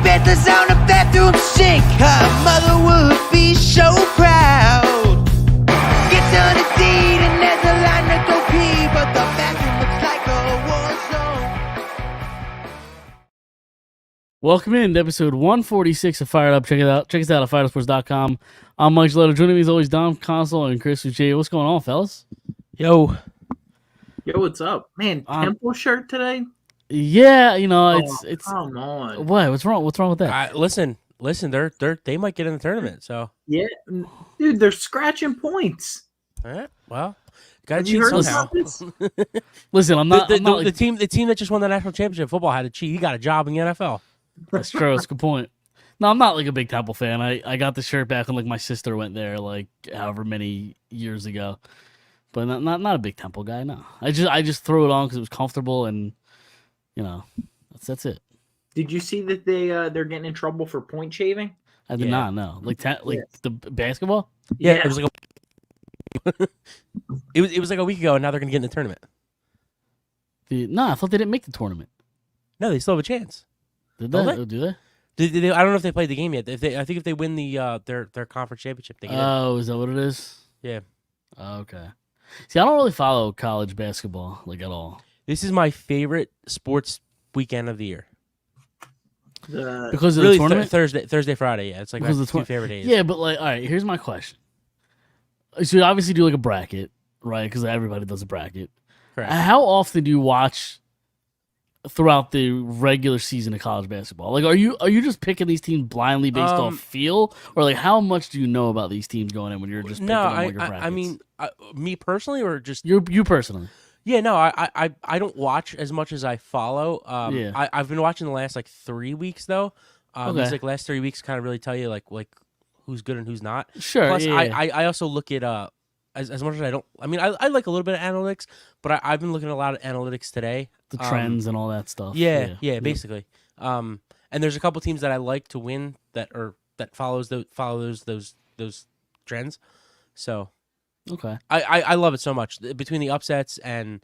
spit this on a bathroom sink. Her mother would be so proud. Gets on a deed and there's a line to go pee, but the bathroom looks like a war zone. Welcome in to episode 146 of Phired Up. Check it out. Check us out at firedupsports.com. I'm Mike Gilletta. Joining me as always, Dom Console and Chris Uche. What's going on, fellas? Yo, what's up, man? Temple shirt today? Yeah, you know it's. Come on. What? What's wrong? What's wrong with that? Listen. They might get in the tournament. So Yeah, dude, they're scratching points. all right, well, got to Have you cheat heard somehow. about this? Listen, I'm not. The team that just won the national championship football had to cheat. He got a job in the NFL. That's true. That's a good point. No, I'm not like a big Temple fan. I got the shirt back when like my sister went there like however many years ago, but not a big Temple guy. No, I just threw it on because it was comfortable and you know that's it. Did you see that they're getting in trouble for point shaving? I did not know. Like the basketball. Yeah, it was like it was like a week ago, and now they're gonna get in the tournament. No, I thought they didn't make the tournament. No, they still have a chance. Did Don't they? they? Oh, do they? I don't know if they played the game yet. I think if they win their conference championship, they get in. Oh, is that what it is? Yeah. Oh, okay. See, I don't really follow college basketball like at all This is my favorite sports weekend of the year. because of Really, the tournament. Thursday, Friday. Yeah, it's like Because my of the two favorite days. Yeah, but like, all right. Here's my question. So you obviously do like a bracket, right? Because everybody does a bracket. Correct. How often do you watch throughout the regular season of college basketball? Like, are you just picking these teams blindly based off feel, or like how much do you know about these teams going in when you're just picking them on your brackets? I mean, me personally, or just you personally. yeah, no, I don't watch as much as I follow. Yeah. I've been watching the last like 3 weeks though. Okay. These like last 3 weeks kind of really tell you like who's good and who's not. Sure. Plus, yeah. I also look at as much as I don't. I mean, I like a little bit of analytics, but I've been looking at a lot of analytics today. The trends and all that stuff. Yeah, basically. And there's a couple teams that I like to win that follow those trends. So Okay. I love it so much between the upsets and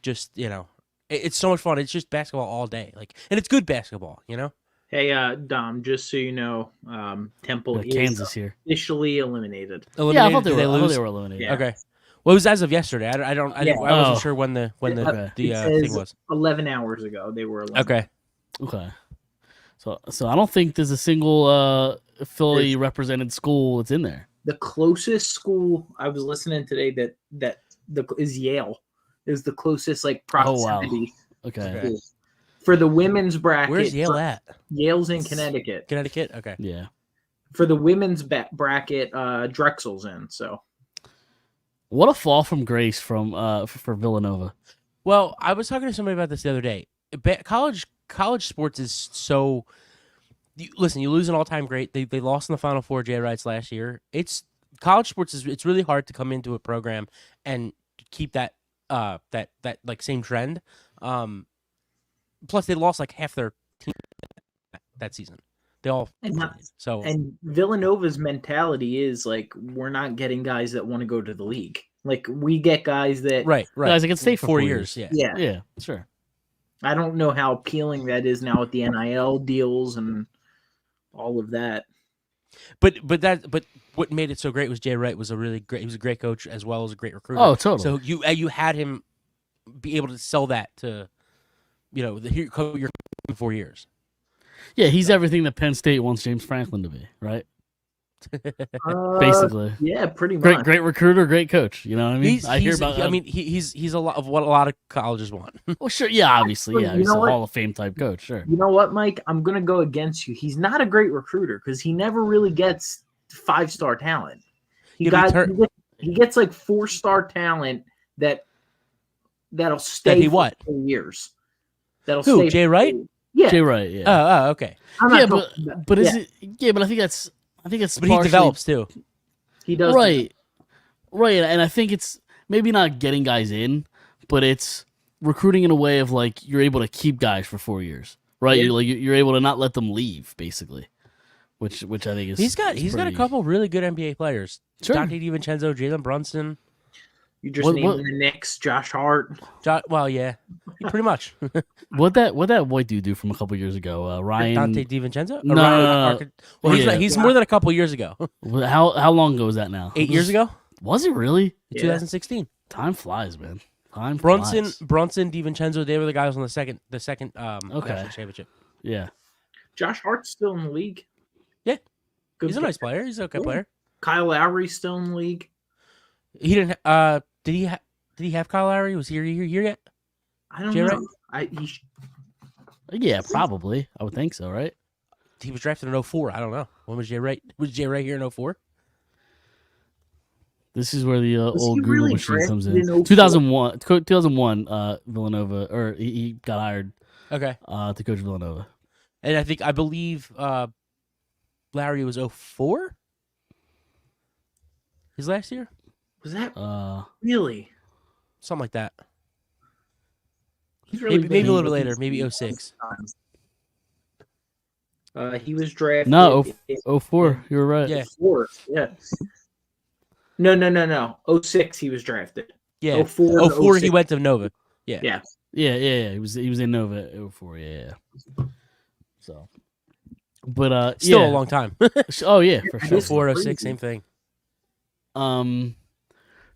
just it's so much fun. It's just basketball all day, and it's good basketball. Hey, Dom, just so you know, Temple is Kansas here. officially eliminated. Yeah, I thought Did they lose? were eliminated. Yeah. Okay. Well, it was as of yesterday. I wasn't sure when the Okay. It thing was. 11 hours ago they were eliminated. Okay. Okay. So I don't think there's a single Philly represented school that's in there. The closest school I was listening today that is Yale is the closest proximity. Okay. school. For the women's bracket, Where's Yale at? Yale's in Connecticut. Connecticut. Okay. Yeah. For the women's bracket, Drexel's in. So What a fall from grace from for Villanova. Well, I was talking to somebody about this the other day. College sports is so. Listen, you lose an all-time great. They lost in the Final Four, Jay Wrights last year. College sports it's really hard to come into a program and keep that same trend. Plus, they lost like half their team that season. They all and Villanova's mentality is we're not getting guys that want to go to the league. We get guys that right Guys, I can stay for 4 years. years. Yeah, sure. I don't know how appealing that is now with the NIL deals and all of that. But what made it so great was Jay Wright was he was a great coach as well as a great recruiter. Oh, totally. So you had him be able to sell that to your 4 years. Yeah, he's everything that Penn State wants James Franklin to be, right? Basically. Yeah, pretty much. Great recruiter, great coach. You know what I mean? He's a lot of what a lot of colleges want. Well, sure. Yeah, obviously. Yeah, he's a what? Hall of Fame type coach. Sure. You know what, Mike? I'm going to go against you. He's not a great recruiter because he never really gets 5-star talent. He gets 4-star talent that'll stay for 4 years. That'll Who? stay. Jay Wright? Yeah. Jay Wright. Yeah. Oh, okay. But is it? Yeah, but I think that's. But he develops too. He does. Right. And I think it's maybe not getting guys in, but it's recruiting in a way of you're able to keep guys for 4 years, right? Yeah. You're able to not let them leave, basically, which I think is. He's got a couple really good NBA players. Sure. Dante DiVincenzo, Jalen Brunson. You just named the Knicks, Josh Hart. Well, yeah, pretty much. What that white dude do from a couple years ago? Ryan Dante DiVincenzo? No. Well, he's more than a couple years ago. How long ago was that now? 8 years ago? Was it really? 2016. Time flies, man. Time Brunson, flies. DiVincenzo, they were the guys on the second national championship. Yeah. Josh Hart's still in the league. Yeah. Good He's a nice player. He's an okay player. Kyle Lowry's still in the league. He didn't. Did he have Kyle Lowry? Was he here yet? I don't know. Yeah, probably. I would think so, right? He was drafted in 04. I don't know. When was Jay Wright? Was Jay Wright here in 04? This is where the old Google machine comes in. 2001, Villanova, or he got hired. Okay. To coach Villanova, and I believe Lowry was 04. His last year. Was that really something like that? He's really maybe a little bit later, maybe 06. He was drafted. No, 04. You were right. Yeah, 04. Yeah. No. 06 he was drafted. Yeah. 04 he went to Nova. Yeah. Yeah. He was in Nova 04. Yeah. So, but still a long time. Oh yeah, for sure. 04, 06, same thing.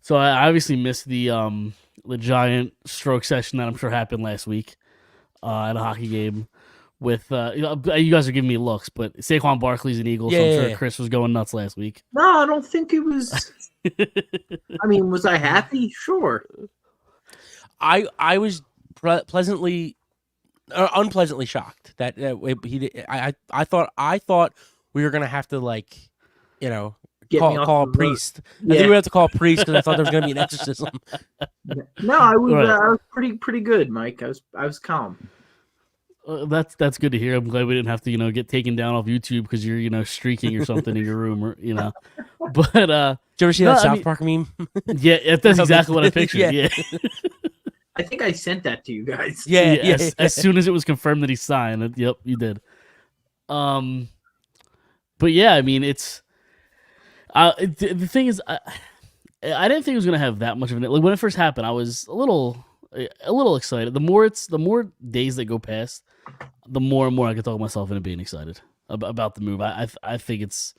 So I obviously missed the giant stroke session that I'm sure happened last week at a hockey game with you guys are giving me looks, but Saquon Barkley's an Eagle, so I'm sure Chris was going nuts last week. No, I don't think it was. I mean, was I happy? Sure. I was unpleasantly shocked that he. I thought we were gonna have to call a priest. I think we have to call a priest because I thought there was going to be an exorcism. No, I was pretty good, Mike. I was calm. That's good to hear. I'm glad we didn't have to get taken down off YouTube because you're streaking or something in your room or But did you ever see that South Park meme? Yeah, that's exactly what I pictured. Yeah. I think I sent that to you guys. Yeah. As soon as it was confirmed that he signed, yep, you did. But yeah, I mean it's. The thing is, I didn't think it was gonna have that much of an. Like when it first happened, I was a little excited. The more days that go past, the more and more I can talk myself into being excited about the move. I think it's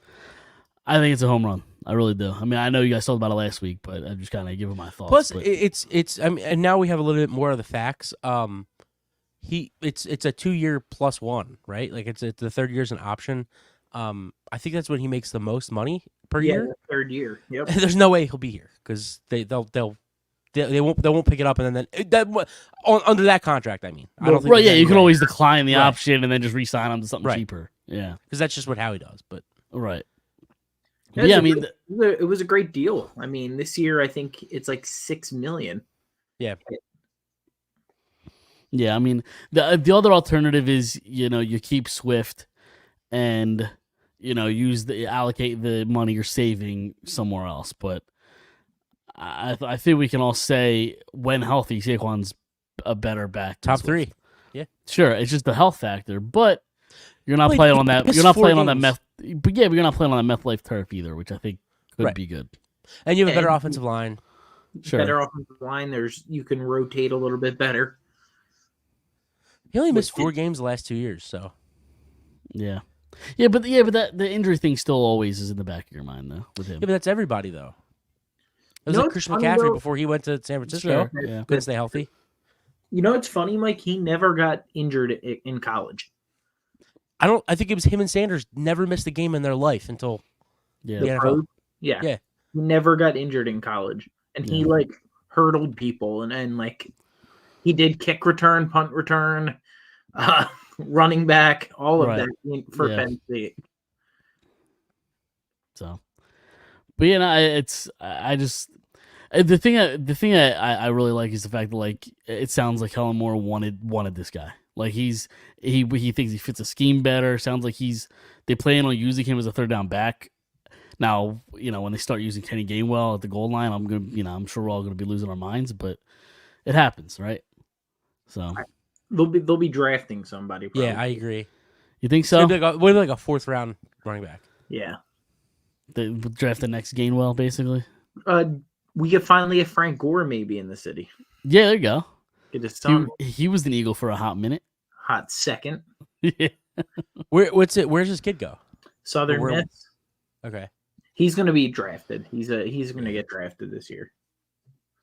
a home run. I really do. I mean, I know you guys talked about it last week, but I'm just kind of giving my thoughts. Plus, it's. I mean, and now we have a little bit more of the facts. It's a 2-year plus one, right? Like it's the third year's an option. I think that's when he makes the most money per year. The third year. Yep. There's no way he'll be here because they won't pick it up and then under that contract. I mean, I don't think. Right? Yeah, you can always decline the option and then just re-sign him to something cheaper. Yeah, because that's just what Howie does. But right. Yeah, I mean, it was a great deal. I mean, this year I think it's like $6 million. Yeah. Yeah, I mean, the other alternative is you keep Swift and allocate the money you're saving somewhere else. But I think we can all say when healthy, Saquon's a better back. Top 3. Yeah, sure. It's just the health factor, but you're not playing on that. You're not playing on that meth. But yeah, but you're not playing on that meth life turf either, which I think could be good. And you have a better offensive line. Sure. Better offensive line. You can rotate a little bit better. He only missed 4 games the last 2 years, so yeah. Yeah, but that the injury thing still always is in the back of your mind, though, with him. Yeah, but that's everybody, though. It was like Christian McCaffrey before he went to San Francisco. Sure, yeah. Couldn't stay healthy. It's funny, Mike. He never got injured in college. I think it was him and Sanders never missed a game in their life until the NFL. Yeah. He never got injured in college, and he hurdled people and he did kick return, punt return, running back, all of that for Penn State. So, but I just the thing I really like is the fact that it sounds like Helen Moore wanted this guy. Like he thinks he fits a scheme better. Sounds like they plan on using him as a third down back. Now, when they start using Kenny Gainwell at the goal line, I'm sure we're all gonna be losing our minds, but it happens, right? So they'll be drafting somebody. Probably. Yeah, I agree. You think so? Maybe like a 4th round running back. Yeah. They draft the next Gainwell, basically. we could finally get Frank Gore maybe in the city. Yeah, there you go. Get his son He was an Eagle for a hot minute. hot second. Yeah. Where's this kid go? Southern Miss. Okay. He's going to be drafted. He's going to get drafted this year.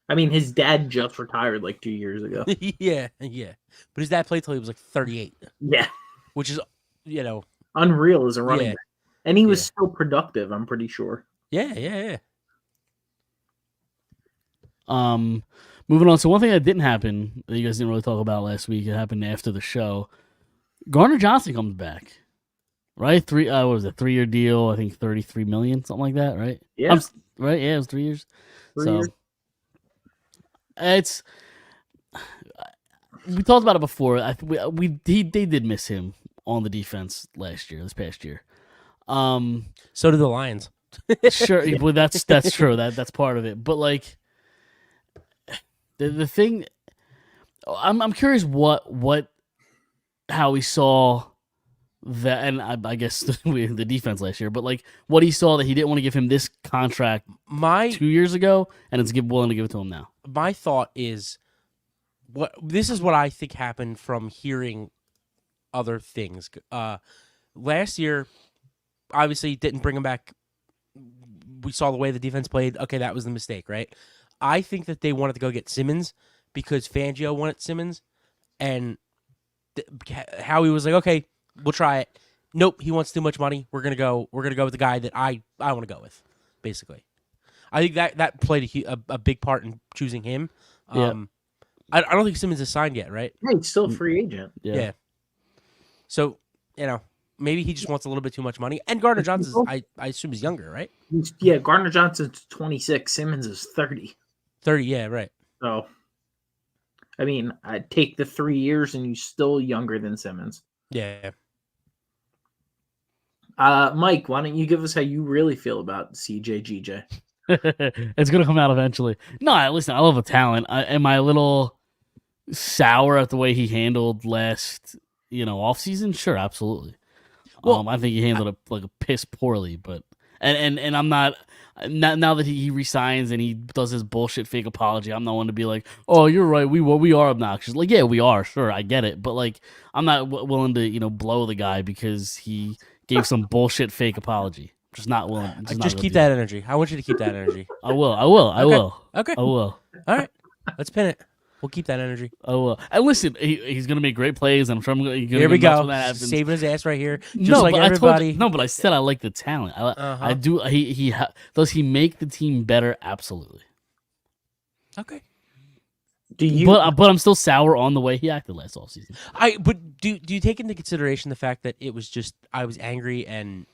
I mean, his dad just retired like 2 years ago. yeah. But his dad played till he was like 38. Yeah. Which is, unreal as a running back. And he was Yeah. so productive, I'm pretty sure. Yeah. Moving on. So one thing that didn't happen that you guys didn't really talk about last week, it happened after the show. Gardner Johnson comes back, right? What was it? 3-year deal. I think $33 million, something like that, right? Yeah. Right. Yeah, it was 3 years. 3 years. It's we talked about it before. They did miss him on the defense this past year. So did the Lions. Sure, well, that's true. That's part of it. But like the thing, I'm curious how he saw that, and I guess the defense last year. But like what he saw that he didn't want to give him this contract 2 years ago, and it's willing to give it to him now. My thought is, this is what I think happened from hearing other things. Last year, obviously didn't bring him back. We saw the way the defense played. Okay, that was the mistake, right? I think that they wanted to go get Simmons because Fangio wanted Simmons, and Howie was like, "Okay, we'll try it." Nope, he wants too much money. We're gonna go with the guy that I want to go with. Basically, I think that played a big part in choosing him. Yeah. I don't think Simmons is signed yet, right? Yeah, he's still a free agent. Yeah. So maybe he just wants a little bit too much money. And Gardner Johnson, I assume, is younger, right? Gardner Johnson's 26. Simmons is 30. 30, yeah, right. So, I mean, I'd take the 3 years and you're still younger than Simmons. Yeah. Mike, why don't you give us how you really feel about CJGJ? It's gonna come out eventually. No, listen, I love a talent. Am I a little sour at the way he handled last, off season? Sure, absolutely. Well, I think he handled it like a piss poorly, but and I'm not now that he resigns and he does his bullshit fake apology. I'm not one to be like, oh, you're right, we are obnoxious. Like, yeah, we are, sure, I get it, but like, I'm not willing to blow the guy because he gave some bullshit fake apology. Just not willing. Just keep that energy. I want you to keep that energy. I will. Okay. I will. All right. Let's pin it. We'll keep that energy. I will. And listen, he's going to make great plays, and I'm sure I'm going to. Here we go. Saving his ass right here. Just like but everybody. But I said I like the talent. I do. Does he make the team better? Absolutely. Okay. But I'm still sour on the way he acted last offseason. But do you take into consideration the fact that it was just I was angry and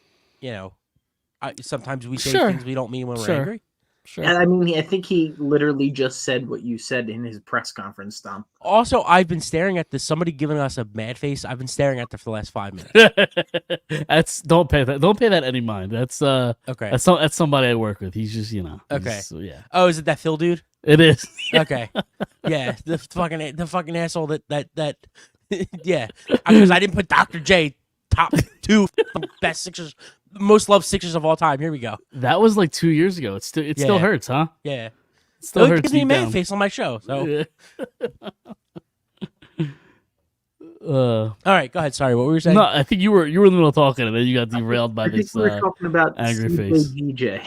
sometimes we say things we don't mean when we're angry. Sure. And I mean, I think he literally just said what you said in his press conference, Tom. Also, I've been staring at this. Somebody giving us a mad face. I've been staring at that for the last 5 minutes. Don't pay that any mind. That's okay. That's somebody I work with. He's just okay. Yeah. Oh, is it that Phil dude? It is. Okay. Yeah, the fucking asshole that yeah. Because I didn't put Dr. J top 2 best Sixers, most loved Sixers of all time. Here we go. That was like 2 years ago. It still hurts, huh? Yeah. It still hurts. Gives me a man face on my show. So. Yeah. All right, go ahead. Sorry, what were you saying? No, I think you were in the middle of talking, and then you got derailed by this. We were talking about angry face. DJ.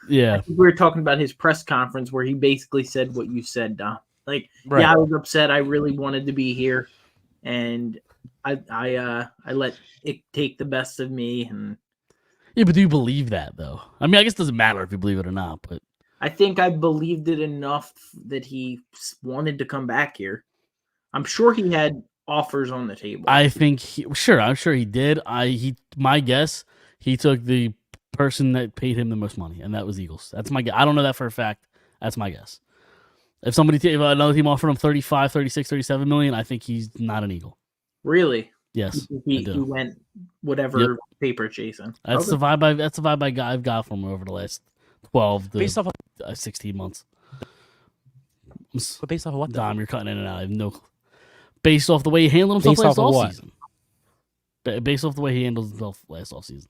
Yeah, we were talking about his press conference where he basically said what you said, Dom. Like, right. Yeah, I was upset. I really wanted to be here, and I let it take the best of me. And yeah, but do you believe that though? I mean, I guess it doesn't matter if you believe it or not, but I think I believed it enough that he wanted to come back here. I'm sure he had offers on the table. I'm sure he did. My guess, he took the person that paid him the most money, and that was Eagles. That's my guess. I don't know that for a fact. That's my guess. If another team offered him 35, 36, 37 million, I think he's not an Eagle. Really? Yes. He went whatever paper chasing. That's the vibe I've got from him over the last 12 to 16 months. But based off of what? Dom, you're cutting in and out. I have no clue. Based off the way he handled himself last offseason. Based off the way he handled himself last offseason.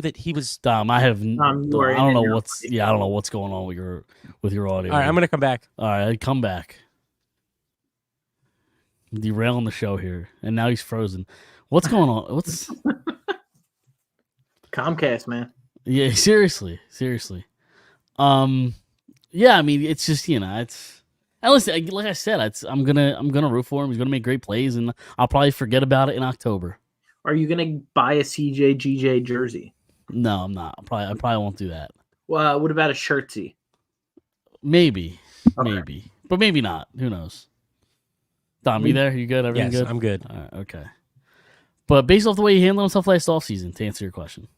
that he was. Dom, I have. you I are don't in know and out. what's. Yeah, I don't know what's going on with your audio. All right, I'm gonna come back. All right, come back. Derailing the show here, and now he's frozen. What's going on? What's? Comcast, man. Yeah, seriously. Yeah, I mean, it's just it's. And listen, like I said, I'm gonna root for him. He's gonna make great plays, and I'll probably forget about it in October. Are you gonna buy a CJGJ jersey? No, I'm not. I probably won't do that. Well, what about a shirtsy? Maybe, Okay. but maybe not. Who knows? Dom, you there? You good? Everything Yes, good? I'm good. All right, okay. But based off the way he handled himself last offseason, to answer your question.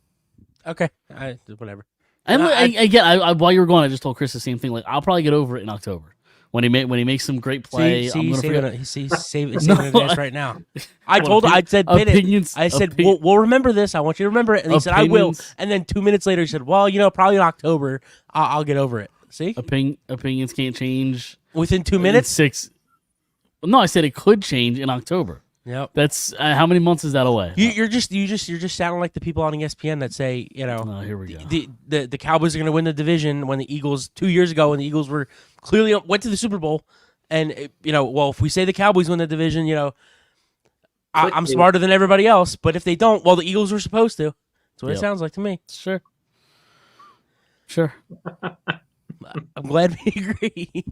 Okay, whatever. And I- while you were gone, I just told Chris the same thing. Like, I'll probably get over it in October when he makes some great play. See, I'm he's gonna saving forget. it. He's saving his ass right now. I said, pin it. Opinions. I said, we'll remember this. I want you to remember it. And he said, I will. And then 2 minutes later, he said, well, probably in October, I'll get over it. See? Opinions can't change Within 2 minutes? 6. No, I said it could change in October. Yep. That's how many months is that away? You're just sounding like the people on ESPN that say, Oh, here we go. the Cowboys are going to win the division when the Eagles 2 years ago when the Eagles were clearly went to the Super Bowl, and well, if we say the Cowboys win the division, I'm smarter than everybody else, but if they don't, well, the Eagles were supposed to. That's what it sounds like to me. Sure. I'm glad we agree.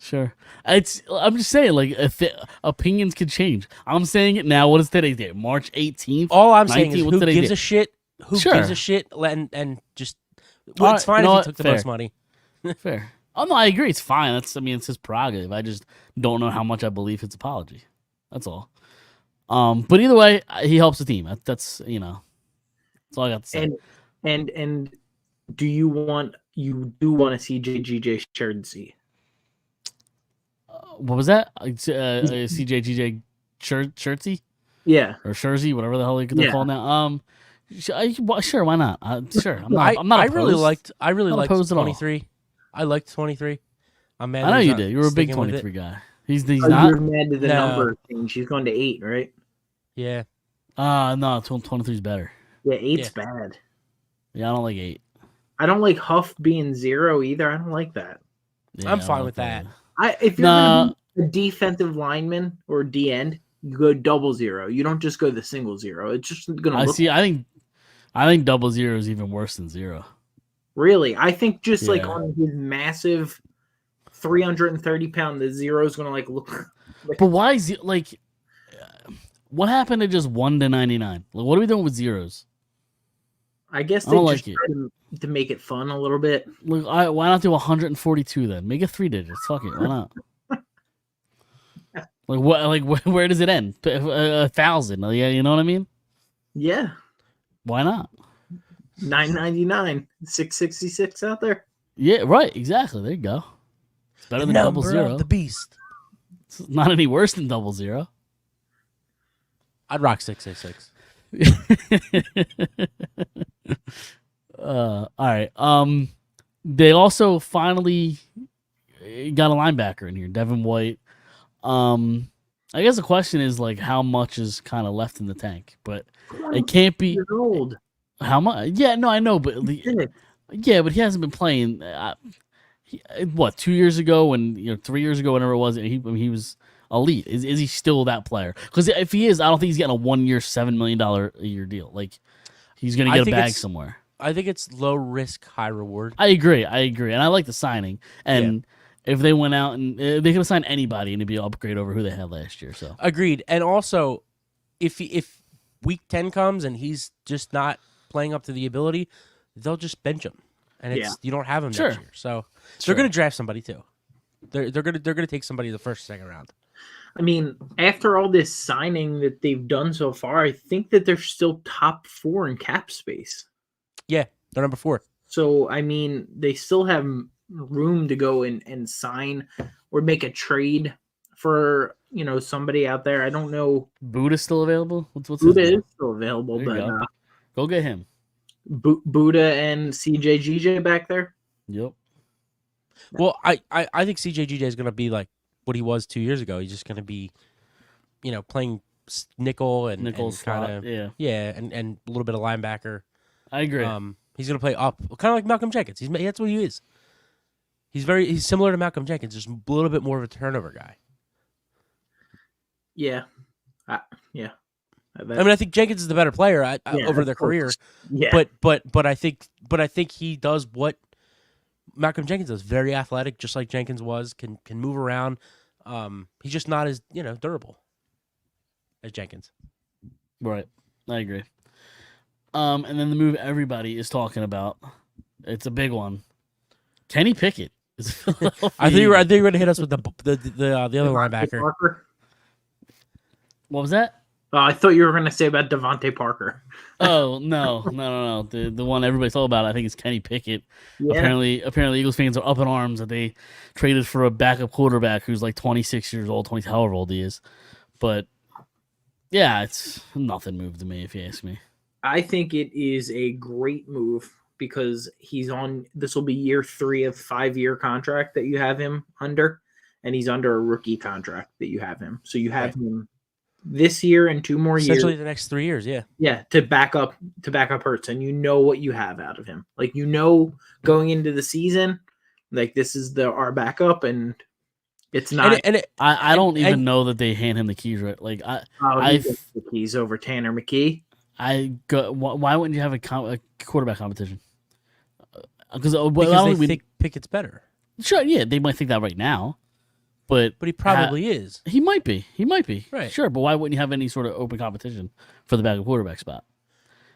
Sure. I'm just saying, like, opinions could change. I'm saying it now. What is today's date? March 18th? All I'm saying is, What's who today's gives date? a shit? Who Sure. gives a shit? And just, All right, it's fine you know if what? he took the Fair. most money. Fair. Oh, no, I agree. It's fine. It's his prerogative. I just don't know how much I believe his apology. That's all. But either way, he helps the team. That's that's all I got to say. And do you want a CJGJ jersey? What was that? CJGJ shirtsy? Yeah. Or Shurzy, whatever the hell they're Yeah. called now. Sure, why not? Sure, I'm not. I opposed. really Not liked opposed at all. 23. I liked 23. I'm mad. I know he's you not did. You were a big sticking with it. 23 guy. He's Oh, not. you're mad at the No. number change. She's going to 8, right? Yeah. No, 23 is better. Yeah, 8's bad. Yeah, I don't like 8. I don't like Huff being 0 either. I don't like that. Yeah, I'm I fine don't with like that. If you're Nah. gonna be a defensive lineman or D end, you go 00. You don't just go the single 0. It's just gonna I look see. I think 00 is even worse than 0. really. I think just like Yeah. on his massive 330-pound, the 0 is gonna like look. But why is it like? What happened to just 1 to 99? Like, what are we doing with zeros? I guess I they don't just like it. try to make it fun a little bit. Like, why not do 142 then? Make it 3 digits. Fuck it. Why not? Like what? Like where does it end? 1,000. Yeah, you know what I mean? Yeah, Why not? 999, 666 out there. Yeah, right. Exactly. There you go. It's better than Number 00. of the beast. It's not any worse than 00. I'd rock 666. All right. They also finally got a linebacker in here, Devin White. I guess the question is like how much is kind of left in the tank, but it can't be Years old. how much. Yeah, no, I know, but yeah, but he hasn't been playing. What 2 years ago when 3 years ago, whenever it was, he was elite. Is he still that player? Because if he is, I don't think he's getting a 1 year $7 million a year deal. Like he's gonna get a bag somewhere. I think it's low risk, high reward. I agree, and I like the signing. And if they went out and they could have signed anybody and it'd be an upgrade over who they had last year. So Agreed. And also, if week 10 comes and he's just not playing up to the ability, they'll just bench him, and you don't have him Sure. next year. So Sure. they're going to draft somebody too. They're gonna take somebody the first, second round. I mean, after all this signing that they've done so far, I think that they're still top 4 in cap space. Yeah, they're number 4. So, I mean, they still have room to go and sign or make a trade for, somebody out there. I don't know. Buddha's still available. What's his Buddha name? is still available, There you but Go get him. Buddha and CJGJ back there. Yep. Well, I think CJGJ is going to be like what he was 2 years ago. He's just going to be, playing nickel and Nickel kind slot. of Yeah. and a little bit of linebacker. I agree. He's going to play up, kind of like Malcolm Jenkins. That's what he is. He's similar to Malcolm Jenkins, just a little bit more of a turnover guy. Yeah. Yeah. I mean, I think Jenkins is the better player over their career. Yeah. But I think he does what Malcolm Jenkins does. Very athletic, just like Jenkins was. Can move around. He's just not as durable as Jenkins. Right. I agree. And then the move everybody is talking about. It's a big one. Kenny Pickett is Philadelphia. I think you were going to hit us with the other linebacker. Parker. What was that? I thought you were going to say about Devontae Parker. Oh no! The one everybody's all about, I think, is Kenny Pickett. Yeah. Apparently, Eagles fans are up in arms that they traded for a backup quarterback who's like 26 years old, however old he is. But yeah, it's nothing move to me, if you ask me. I think it is a great move because this will be year 3 of 5-year contract that you have him under, and he's under a rookie contract that you have him. So you have him this year and 2 more years. Essentially the next 3 years, yeah. Yeah, to back up Hurts, and you know what you have out of him. Like, going into the season, like, this is our backup, and it's not. I don't even know that they hand him the keys, right? Like, he gets the keys over Tanner McKee. Why wouldn't you have a quarterback competition? Because they think Pickett's better. Sure, yeah, they might think that right now. But he probably is. He might be. Right. Sure, but why wouldn't you have any sort of open competition for the backup quarterback spot?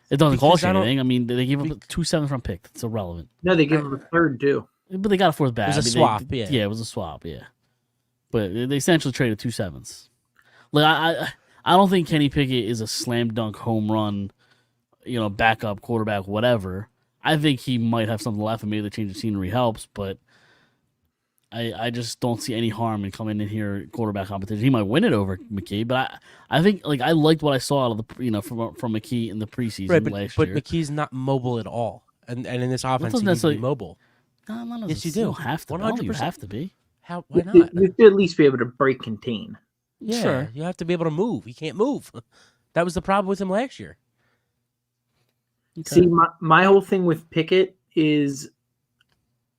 It doesn't cost you anything. I mean, they gave up 2 7th-round pick. That's irrelevant. No, they gave up a 3rd, too. But they got a 4th back. It was a swap, yeah, it was a swap, yeah. But they essentially traded 2 7ths. Like, I don't think Kenny Pickett is a slam dunk home run, backup quarterback, whatever. I think he might have something left, and maybe the change of scenery helps, but I just don't see any harm in coming in here quarterback competition. He might win it over McKee, but I think I liked what I saw out of the from McKee in the preseason last year. But McKee's not mobile at all, and in this offense he needs to be mobile. No, yes, you do. You don't have to. 100%. You have to be. Why not? You have to at least be able to break contain. Yeah, sure. You have to be able to move. He can't move. That was the problem with him last year. Okay. See, my whole thing with Pickett is,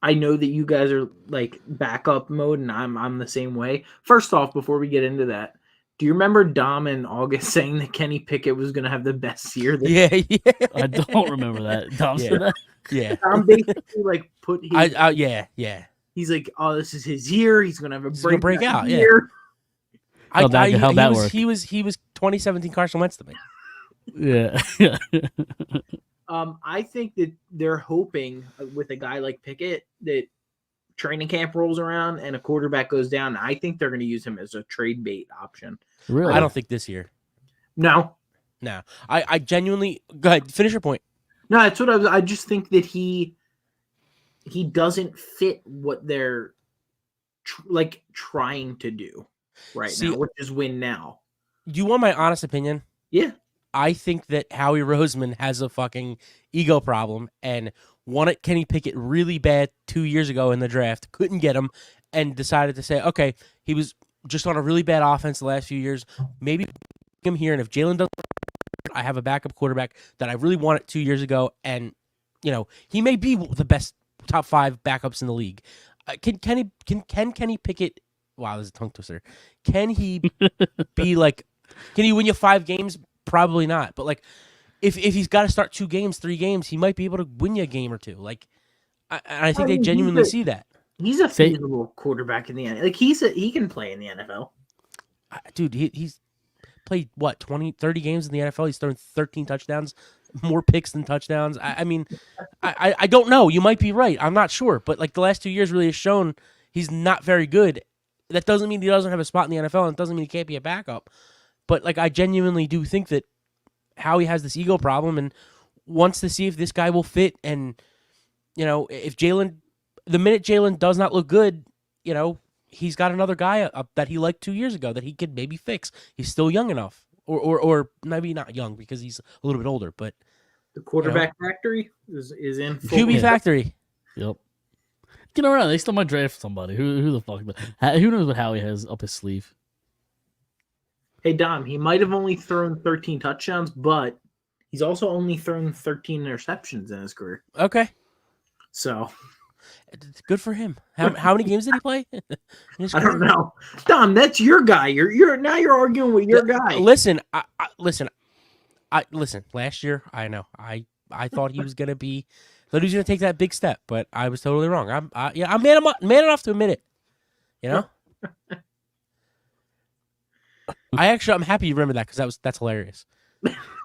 I know that you guys are like backup mode, and I'm the same way. First off, before we get into that, do you remember Dom in August saying that Kenny Pickett was going to have the best year? Yeah. I don't remember that. Dom said that. Yeah. Dom basically put his. Yeah. He's like, oh, this is his year. He's going to have a breakout year. How'd that work? He was 2017 Carson Wentz to me. Yeah. I think that they're hoping with a guy like Pickett that training camp rolls around and a quarterback goes down. I think they're going to use him as a trade bait option. Really? I don't think this year. No. I genuinely go ahead. Finish your point. No, that's what I just think that he doesn't fit what they're trying to do now, which is win now. Do you want my honest opinion? Yeah. I think that Howie Roseman has a fucking ego problem and wanted Kenny Pickett really bad 2 years ago in the draft, couldn't get him, and decided to say, okay, he was just on a really bad offense the last few years. Maybe him here, and if Jalen doesn't, I have a backup quarterback that I really wanted 2 years ago, and he may be the best top 5 backups in the league. Can Kenny Pickett? Wow, this is a tongue twister. Can he be like? Can he win you 5 games? Probably not. But if he's got to start 2 games, 3 games, he might be able to win you a game or 2. I think they genuinely see that. He's a feasible quarterback in the NFL. He can play in the NFL. Dude, he's played 20, 30 games in the NFL. He's thrown 13 touchdowns, more picks than touchdowns. I mean, I don't know. You might be right. I'm not sure. But the last 2 years really has shown he's not very good. That doesn't mean he doesn't have a spot in the NFL, and it doesn't mean he can't be a backup. But I genuinely do think that Howie has this ego problem and wants to see if this guy will fit. And if the minute Jalen does not look good, he's got another guy up that he liked 2 years ago that he could maybe fix. He's still young enough, or maybe not young because he's a little bit older. But the quarterback factory is in full QB factory. Yep. Get around. They still might draft somebody. Who the fuck? Who knows what Howie has up his sleeve? Hey, Dom, he might have only thrown 13 touchdowns, but He's also only thrown 13 interceptions in his career. Okay. So It's good for him. How many games did he play? in his I don't career? know. Dom, that's your guy. You're now you're arguing with your guy. Listen, listen. Last year, I know I thought he was gonna be, thought he was gonna take that big step, but I was totally wrong. I'm man enough to admit it. You know. I'm happy you remember that because that's hilarious.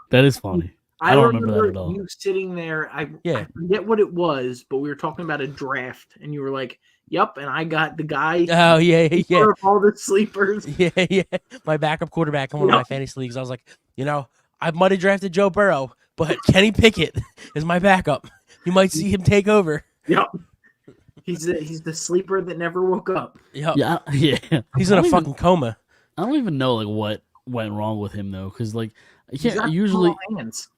That is funny. I don't remember that at all. You sitting there. I Yeah. forget what it was, but we were talking about a draft, and you were like, "Yep," and I got the guy. Oh yeah. For all the sleepers. Yeah. My backup quarterback in one of my fantasy leagues. I was like, I might have drafted Joe Burrow, but Kenny Pickett is my backup. You might see him take over. Yep. He's the sleeper that never woke up. Yep. Yeah. He's in a fucking coma. I don't even know what went wrong with him though, because He's got usually small hands.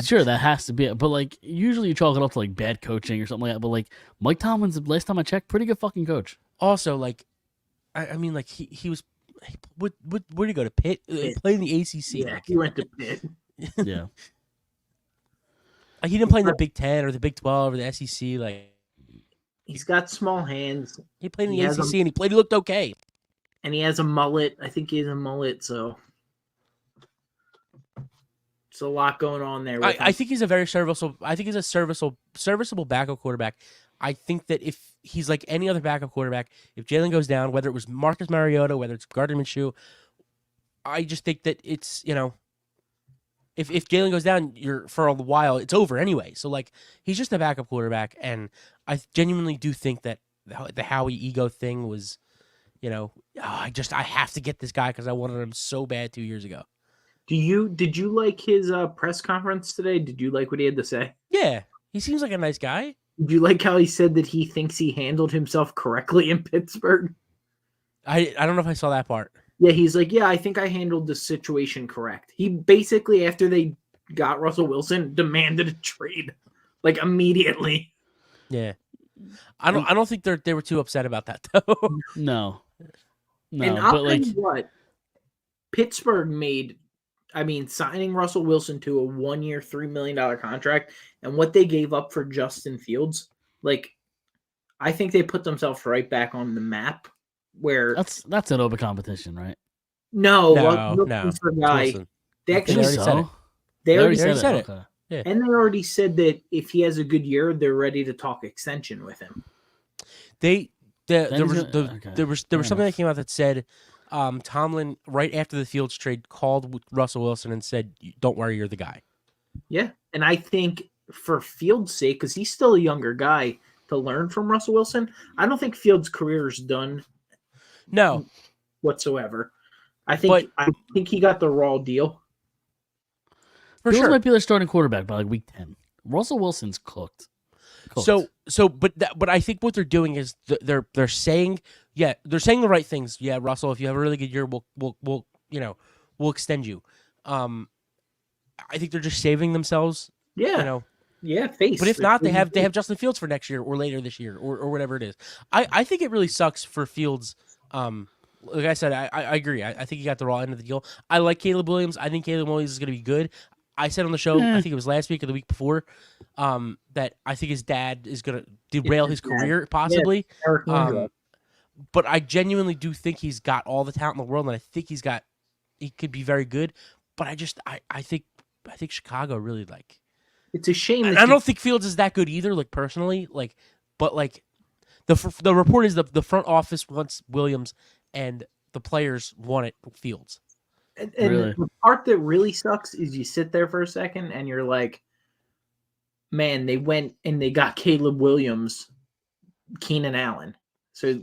sure that has to be it, but usually you chalk it up to bad coaching or something like that. But Mike Tomlin's, last time I checked, pretty good fucking coach. Also, I mean, he was. Where did he go to Pitt? Play in the ACC. Yeah, he went to Pitt. Yeah. He didn't play in the Big 10 or the Big 12 or the SEC. He's got small hands. He played in the ACC and he looked okay. And he has a mullet. I think he has a mullet, so it's a lot going on there. I think he's a very serviceable. I think he's a serviceable backup quarterback. I think that if he's like any other backup quarterback, if Jalen goes down, whether it was Marcus Mariota, whether it's Gardner Minshew, I just think that it's if Jalen goes down, for a while it's over anyway. So he's just a backup quarterback, and I genuinely do think that the Howie ego thing was, I have to get this guy because I wanted him so bad 2 years ago. Did you like his press conference today? Did you like what he had to say? Yeah, he seems like a nice guy. Did you like how he said that he thinks he handled himself correctly in Pittsburgh? I don't know if I saw that part. Yeah, he's like, I think I handled the situation correct. He basically, after they got Russell Wilson, demanded a trade, immediately. Yeah, I don't think they were too upset about that though. No, and I'll tell you what, Pittsburgh made. Signing Russell Wilson to a 1-year, $3 million contract, and what they gave up for Justin Fields, I think they put themselves right back on the map. Where that's an open competition, right? No. For guy. They actually said it. They already said it. Okay. Yeah. And they already said that if he has a good year, they're ready to talk extension with him. There was something that came out that said Tomlin, right after the Fields trade, called Russell Wilson and said, "Don't worry, you're the guy." Yeah, and I think for Fields' sake, because he's still a younger guy, to learn from Russell Wilson, I don't think Fields' career is done. No, whatsoever. I think he got the raw deal. Fields might be their starting quarterback by week 10. Russell Wilson's cooked. But I think what they're doing is they're saying the right things. Yeah, Russell, if you have a really good year, we'll extend you. I think they're just saving themselves. Yeah. Face. But if not, they have Justin Fields for next year or later this year or whatever it is. I think it really sucks for Fields. Like I said, I agree. I think he got the raw end of the deal. I like Caleb Williams. I think Caleb Williams is going to be good. I said on the show, I think it was last week or the week before, that I think his dad is going to derail his career, possibly. Yeah, but I genuinely do think he's got all the talent in the world, and I think he could be very good. But I think Chicago really It's a shame. I don't think Fields is that good either, personally. But the report is the front office wants Williams, and the players want it Fields. And the part that really sucks is you sit there for a second and you're like, man, they went and they got Caleb Williams, Keenan Allen. So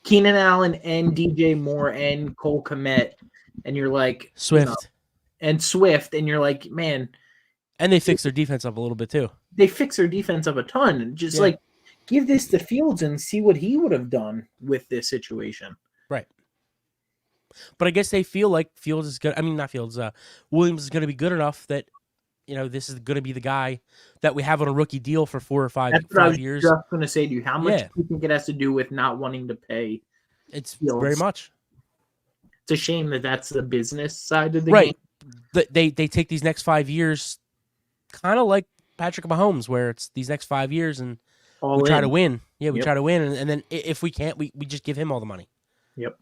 Keenan Allen and DJ Moore and Cole Kmet, and you're like Swift. And Swift, and you're like, man. And they fixed their defense up a little bit too. They fixed their defense up a ton. And just give this to Fields and see what he would have done with this situation. Right. But I guess they feel like Fields is good. I mean, not Fields. Williams is going to be good enough that this is going to be the guy that we have on a rookie deal for 4 or 5 years. That's what I was just going to say to you. How much do you think it has to do with not wanting to pay? It's Fields? very much. It's a shame that that's the business side of the game. They They take these next 5 years kind of like Patrick Mahomes, where it's these next 5 years and All we try in. to win. Yeah, we Yep. try to win, and then if we can't, we just give him all the money. Yep.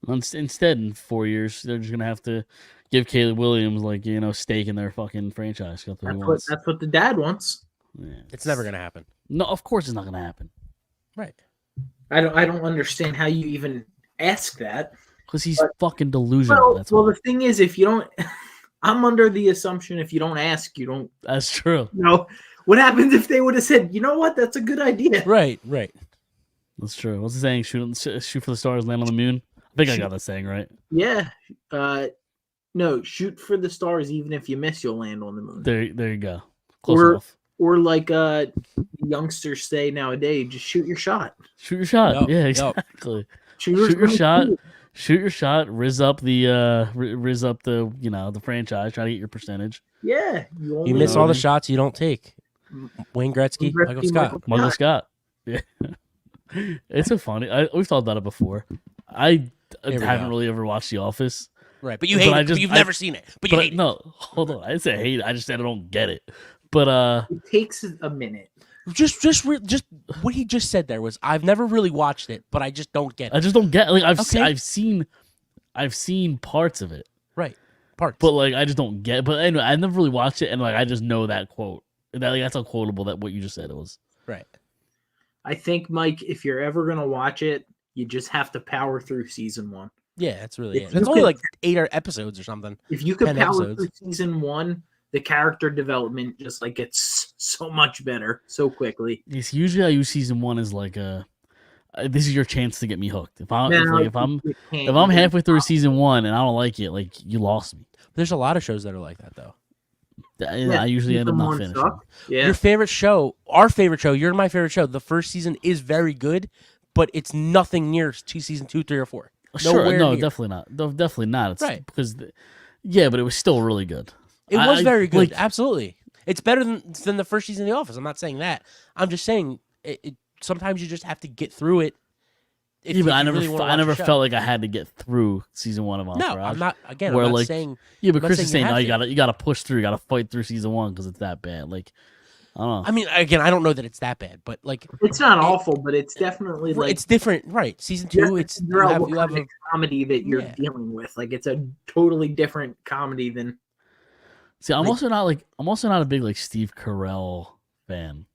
Instead, in 4 years, they're just gonna have to give Caleb Williams stake in their fucking franchise. That's what the dad wants. Yeah. It's never gonna happen. No, of course it's not gonna happen. Right. I don't understand how you even ask that. Because he's fucking delusional. That's well, why. the thing is, if you don't, I'm under the assumption if you don't ask, you don't. That's true. You know, what happens if they would have said, you know what, that's a good idea. Right. Right. That's true. What's the saying? Shoot for the stars, land on the moon. I think I got that saying right. Yeah. No, shoot for the stars. Even if you miss, you'll land on the moon. There you go. Close enough. Or like youngsters say nowadays, just shoot your shot. Shoot your shot. Yup, Yeah, yup. exactly. Shoot your shot. Shoot your shot. Riz up the the franchise. Try to get your percentage. Yeah. You miss all the shots you don't take. Wayne Gretzky, Michael Scott. Michael Scott. Yeah. It's so funny. We've talked about it before. I haven't really ever watched The Office. Right, but you hate it. You've never seen it, but you hate it. No, hold on. I didn't say hate it. I just said I don't get it. But it takes a minute. Just what he just said there was I've never really watched it, but I just don't get it. I just don't get. Like Okay. I've seen parts of it. Right, parts. But like I just don't get. But anyway, I never really watched it, and like I just know that quote. That's how quotable that what you just said it was. Right. I think, Mike, if you're ever gonna watch it, you just have to power through season 1. Yeah, that's really If it. you It's only could- like 8 episodes or something. If you could 10 power episodes. through season 1, the character development just like gets so much better so quickly. Yes, usually I use season 1 as like a. This is your chance to get me hooked. If I'm halfway through season 1 and I don't like it, like you lost me. There's a lot of shows that are like that though. I usually end up not finishing. Yeah. Your favorite show, our favorite show, you're my favorite show. The first season is very good, but it's nothing near season 2, 3, or 4. Sure, Nowhere no, near. definitely not. No, definitely not. It's Right. because, but it was still really good. It was very good. like- Absolutely. It's better than the first season of The Office. I'm not saying that. I'm just saying sometimes you just have to get through it. If Yeah, but you I really wanna I watch never a show. felt like I had to get through season 1 of Entourage. No, I'm not. Again, Where, I'm not like, saying. Yeah, but I'm not Chris is saying, saying no, you have you gotta push through. You gotta fight through season 1 because it's that bad. Like, I don't know. I mean, again, I don't know that it's that bad, but like It's not awful, but it's definitely like it's different, right? Season you 2, have to it's figure out what you have kind of comedy that you're Yeah. dealing with. Like it's a totally different comedy than See, I'm like- also not a big like Steve Carell fan.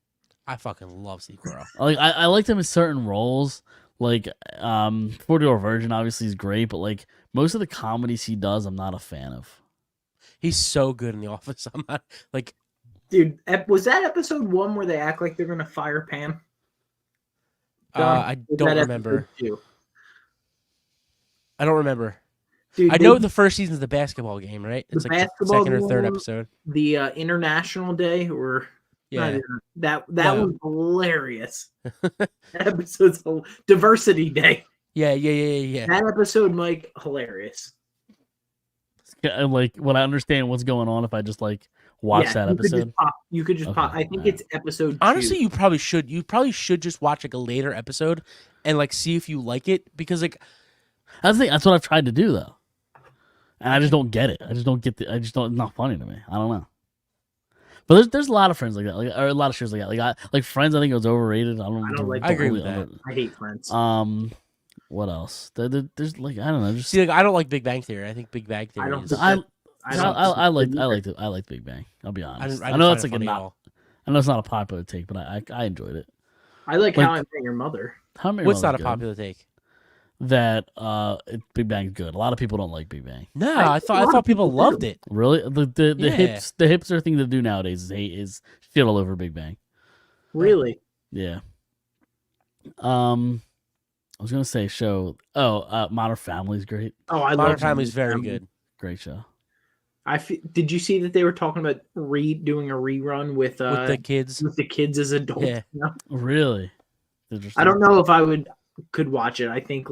I fucking love Steve Carell. Like I liked him in certain roles. Like 40-Year-Old Virgin obviously is great, but like most of the comedies he does, I'm not a fan of. He's so good in The Office. I'm not like dude. Was that episode 1 where they act like they're gonna fire Pam? I Was don't that remember. episode 2? I don't remember. Dude, I know the first season's the basketball game, right? It's The like the basketball second or third game- episode. the International Day or Yeah. that No. was hilarious. That episode's Diversity Day. Yeah. That episode, Mike, hilarious. And like when I understand what's going on, if I just like watch Yeah, that you could just episode. You could just Okay, pop. I think alright. it's episode 2. Honestly, you probably should. You probably should just watch like a later episode and like see if you like it because like That's what I've tried to do though, and I just don't get it. I just don't get It's not funny to me. I don't know. But there's a lot of friends like that, or a lot of shows like that. Like Friends, I think it was overrated. I don't like I agree with totally that. I hate Friends. What else? There's like I don't know. Just see, like I don't like Big Bang Theory. I think Big Bang Theory I don't is. think I that- I like Big Bang. I'll be honest. I didn't know find it's it like funny at not. all. I know it's not a popular take, but I enjoyed it. I like like- How I Met Your Mother. How many? What's not a popular take? That Big Bang's good. A lot of people don't like Big Bang. No, I- I a thought lot of people people loved do. it. Really, the Yeah. hipster thing to do nowadays is shit all over Big Bang. Really? Yeah. I was gonna say show. Modern Family's great. Oh, I Modern love Family's very Family. good. Great show. Did you see that they were talking about doing a rerun with With the kids. with the kids as adults? Yeah. You know? Really? Interesting. I don't know if I could watch it. I think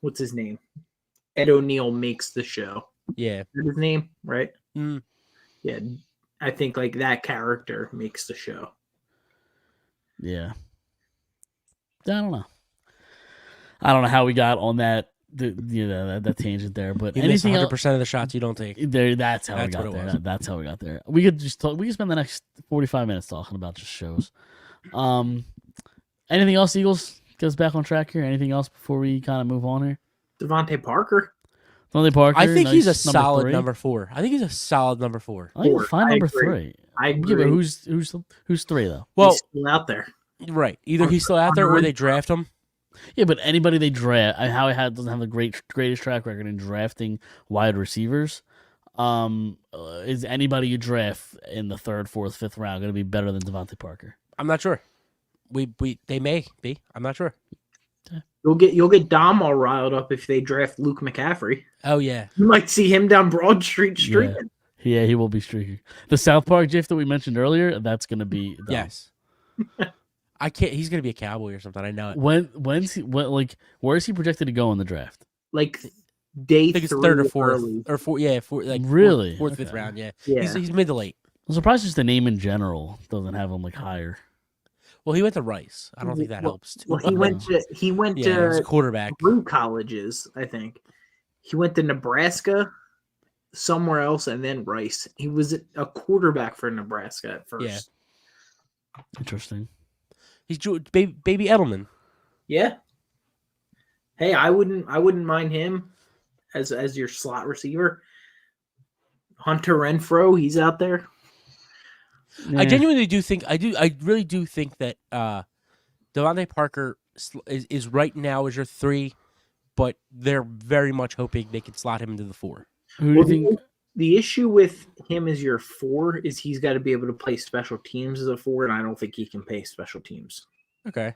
what's his name? Ed O'Neill makes the show. Yeah. Is that his name, right? Mm. Yeah. I think like that character makes the show. Yeah. I don't know. I don't know how we got on that that tangent there. But You miss anything 100 else? percent of the shots you don't take. That's how we That's got what it there. was. That's how we got there. We could just talk. We could spend the next 45 minutes talking about just shows. Anything else, Eagles? Get us back on track here. Anything else before we kind of move on here? Devontae Parker. Devontae Parker. I think he's a nice solid three. number 4. I think he's a solid number 4. I think Four. he's fine I number agree. 3. I Yeah, agree. but who's 3 though? Well, He's still out there. right. Either he's still out there or they draft him. Yeah, but anybody they draft, Howie doesn't have the greatest track record in drafting wide receivers. Is anybody you draft in the 3rd, 4th, 5th round going to be better than Devontae Parker? I'm not sure. They may be. I'm not sure. You'll get Dom all riled up if they draft Luke McCaffrey. Oh yeah. You might see him down Broad Street streaking. Yeah, he will be streaking. The South Park GIF that we mentioned earlier, that's going to be dumb. Yes. I can't. He's gonna be a Cowboy or something. I know it. Where is he projected to go in the draft? Like day I think it's 3 3rd or 4th early. or 4. Yeah, 4. Like Really? 4th, 5th Okay. round. Yeah. Yeah. He's mid to late. I'm surprised just the name in general doesn't have him higher. Well, he went to Rice. I don't think that Well- helps too Well, much. he went Yeah, he was a to quarterback. 3 colleges, I think. He went to Nebraska, somewhere else, and then Rice. He was a quarterback for Nebraska at first. Yeah. Interesting. He's baby Edelman. Yeah. Hey, I wouldn't mind him as your slot receiver. Hunter Renfro, he's out there. Yeah. I genuinely do think I really do think that Devontae Parker is right now as your 3, but they're very much hoping they could slot him into the 4. Who do you think? The issue with him as your 4 is he's got to be able to play special teams as a 4, and I don't think he can play special teams. Okay.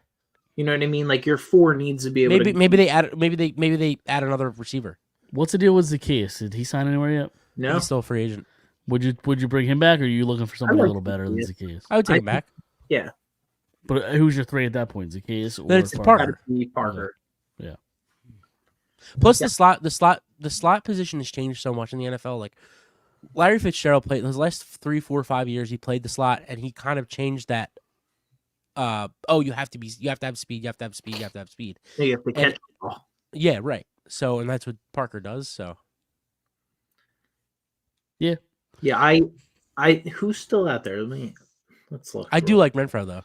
You know what I mean? Like your 4 needs to be able to. Maybe they add another receiver. What's the deal with Zacchaeus? Did he sign anywhere yet? No, He's still a free agent. Would you bring him back, or are you looking for somebody like a little better than Zacchaeus? I would take him back. yeah, But who's your 3 at that point? Zacchaeus or Then it's gotta Parker. be Parker. Plus the slot position has changed so much in the NFL. Like Larry Fitzgerald played his last 3, 4, 5 years. He played the slot, and he kind of changed that. You have to have speed. You have to have speed. You have to have speed. You have to catch the ball. Yeah, right. So, and that's what Parker does. So, Yeah, I who's still out there? Let's look. I do like Renfro though.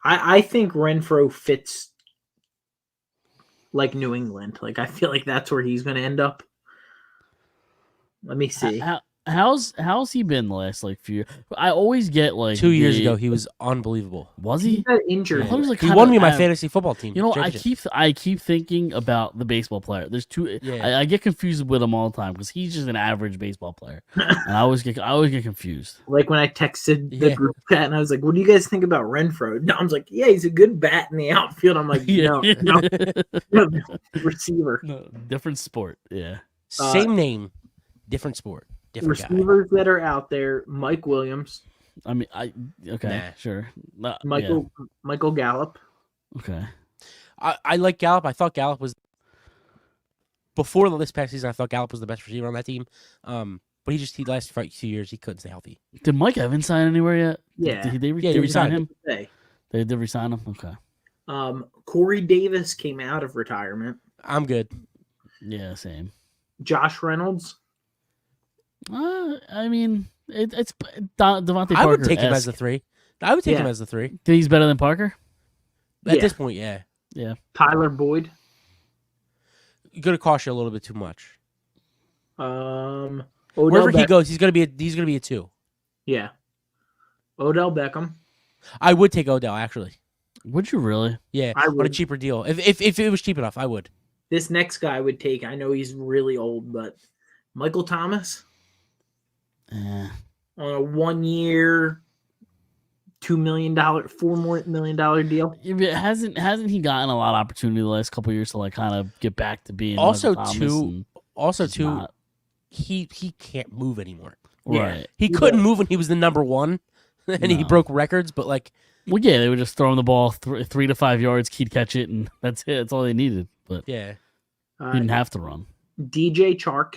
I think Renfro fits like New England. Like I feel like that's where he's going to end up. Let me see. How's he been the last few years? I always get 2 years ago, he was unbelievable. Was He he? got injured. I thought he was, He kinda won me my av- fantasy football team. You know, championship. I keep thinking about the baseball player. There's 2. Yeah. I get confused with him all the time because he's just an average baseball player, and I always get confused. Like when I texted the Yeah. group chat and I was like, "What do you guys think about Renfro?" Dom's like, "Yeah, he's a good bat in the outfield." I'm like, "No, no, receiver." No, different sport. Yeah. Same name, different sport, different guy. Receivers that are out there: Mike Williams, I mean, okay, Nah. sure. Michael Gallup. Okay. I like Gallup. I thought Gallup was before this past season. I thought Gallup was the best receiver on that team. But he last 2 years he couldn't stay healthy. Did Mike Evans sign anywhere yet? Yeah. Did they Yeah, he resign resigned. him? Hey. They did resign him. Okay. Corey Davis came out of retirement. I'm good. Yeah, same. Josh Reynolds. I mean, it's Devontae Parker. I would take him as a 3. I would take him as a 3 Think he's better than Parker? at Yeah. this point. Yeah, Yeah. Tyler Boyd. you're gonna cost you a little bit too much. Odell Wherever he Beckham. goes, he's gonna be a 2. Yeah. Odell Beckham. I would take Odell actually. Would you really? Yeah, I on a would. cheaper deal. If it was cheap enough, I would. This next guy I would take. I know he's really old, but Michael Thomas Eh. on a 1 year, $2 million, $4 million deal. Hasn't he gotten a lot of opportunity the last couple of years to kind of get back to being Also, Michael Thomas and Also, just too, not- he can't move anymore. Yeah. right? He couldn't move when he was the number 1, and he No. broke records. But Well, yeah, they would just throw him the ball 3 to 5 yards, he'd catch it, and that's it. That's all they needed. But yeah, he didn't have to run. DJ Chark,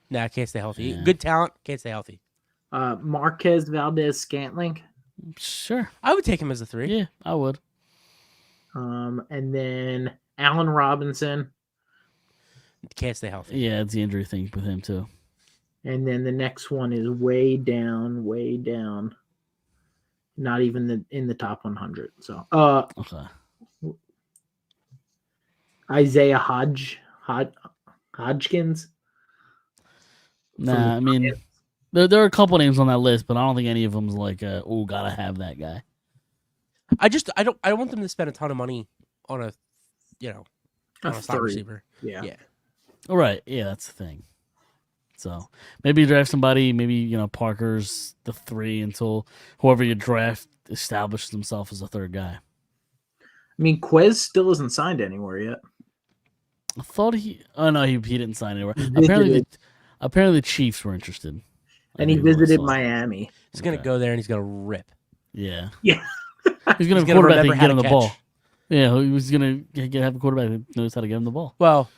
nah, can't stay healthy. Yeah. Good talent, can't stay healthy. Marquez Valdez Scantling, Sure. I would take him as a 3. Yeah, I would. and then Allen Robinson. Can't stay healthy. Yeah, it's the injury thing with him too. And then the next one is way down, way down. Not even in the top 100. So, Okay. Isaiah Hodgkins. Nah, I mean, there are a couple names on that list, but I don't think any of them's like, oh, gotta have that guy. I don't want them to spend a ton of money on a slot receiver. Yeah. All right. Yeah, that's the thing. So maybe you draft somebody, maybe, Parker's the 3 until whoever you draft establishes himself as a third guy. I mean, Quez still isn't signed anywhere yet. I thought he didn't sign anywhere. Visited. Apparently the Chiefs were interested. And he visited Miami. He's gonna go there and he's gonna rip. Yeah. Yeah. He's gonna have a quarterback that can get him the ball. Yeah, he was gonna have a quarterback that knows how to get him the ball. Well,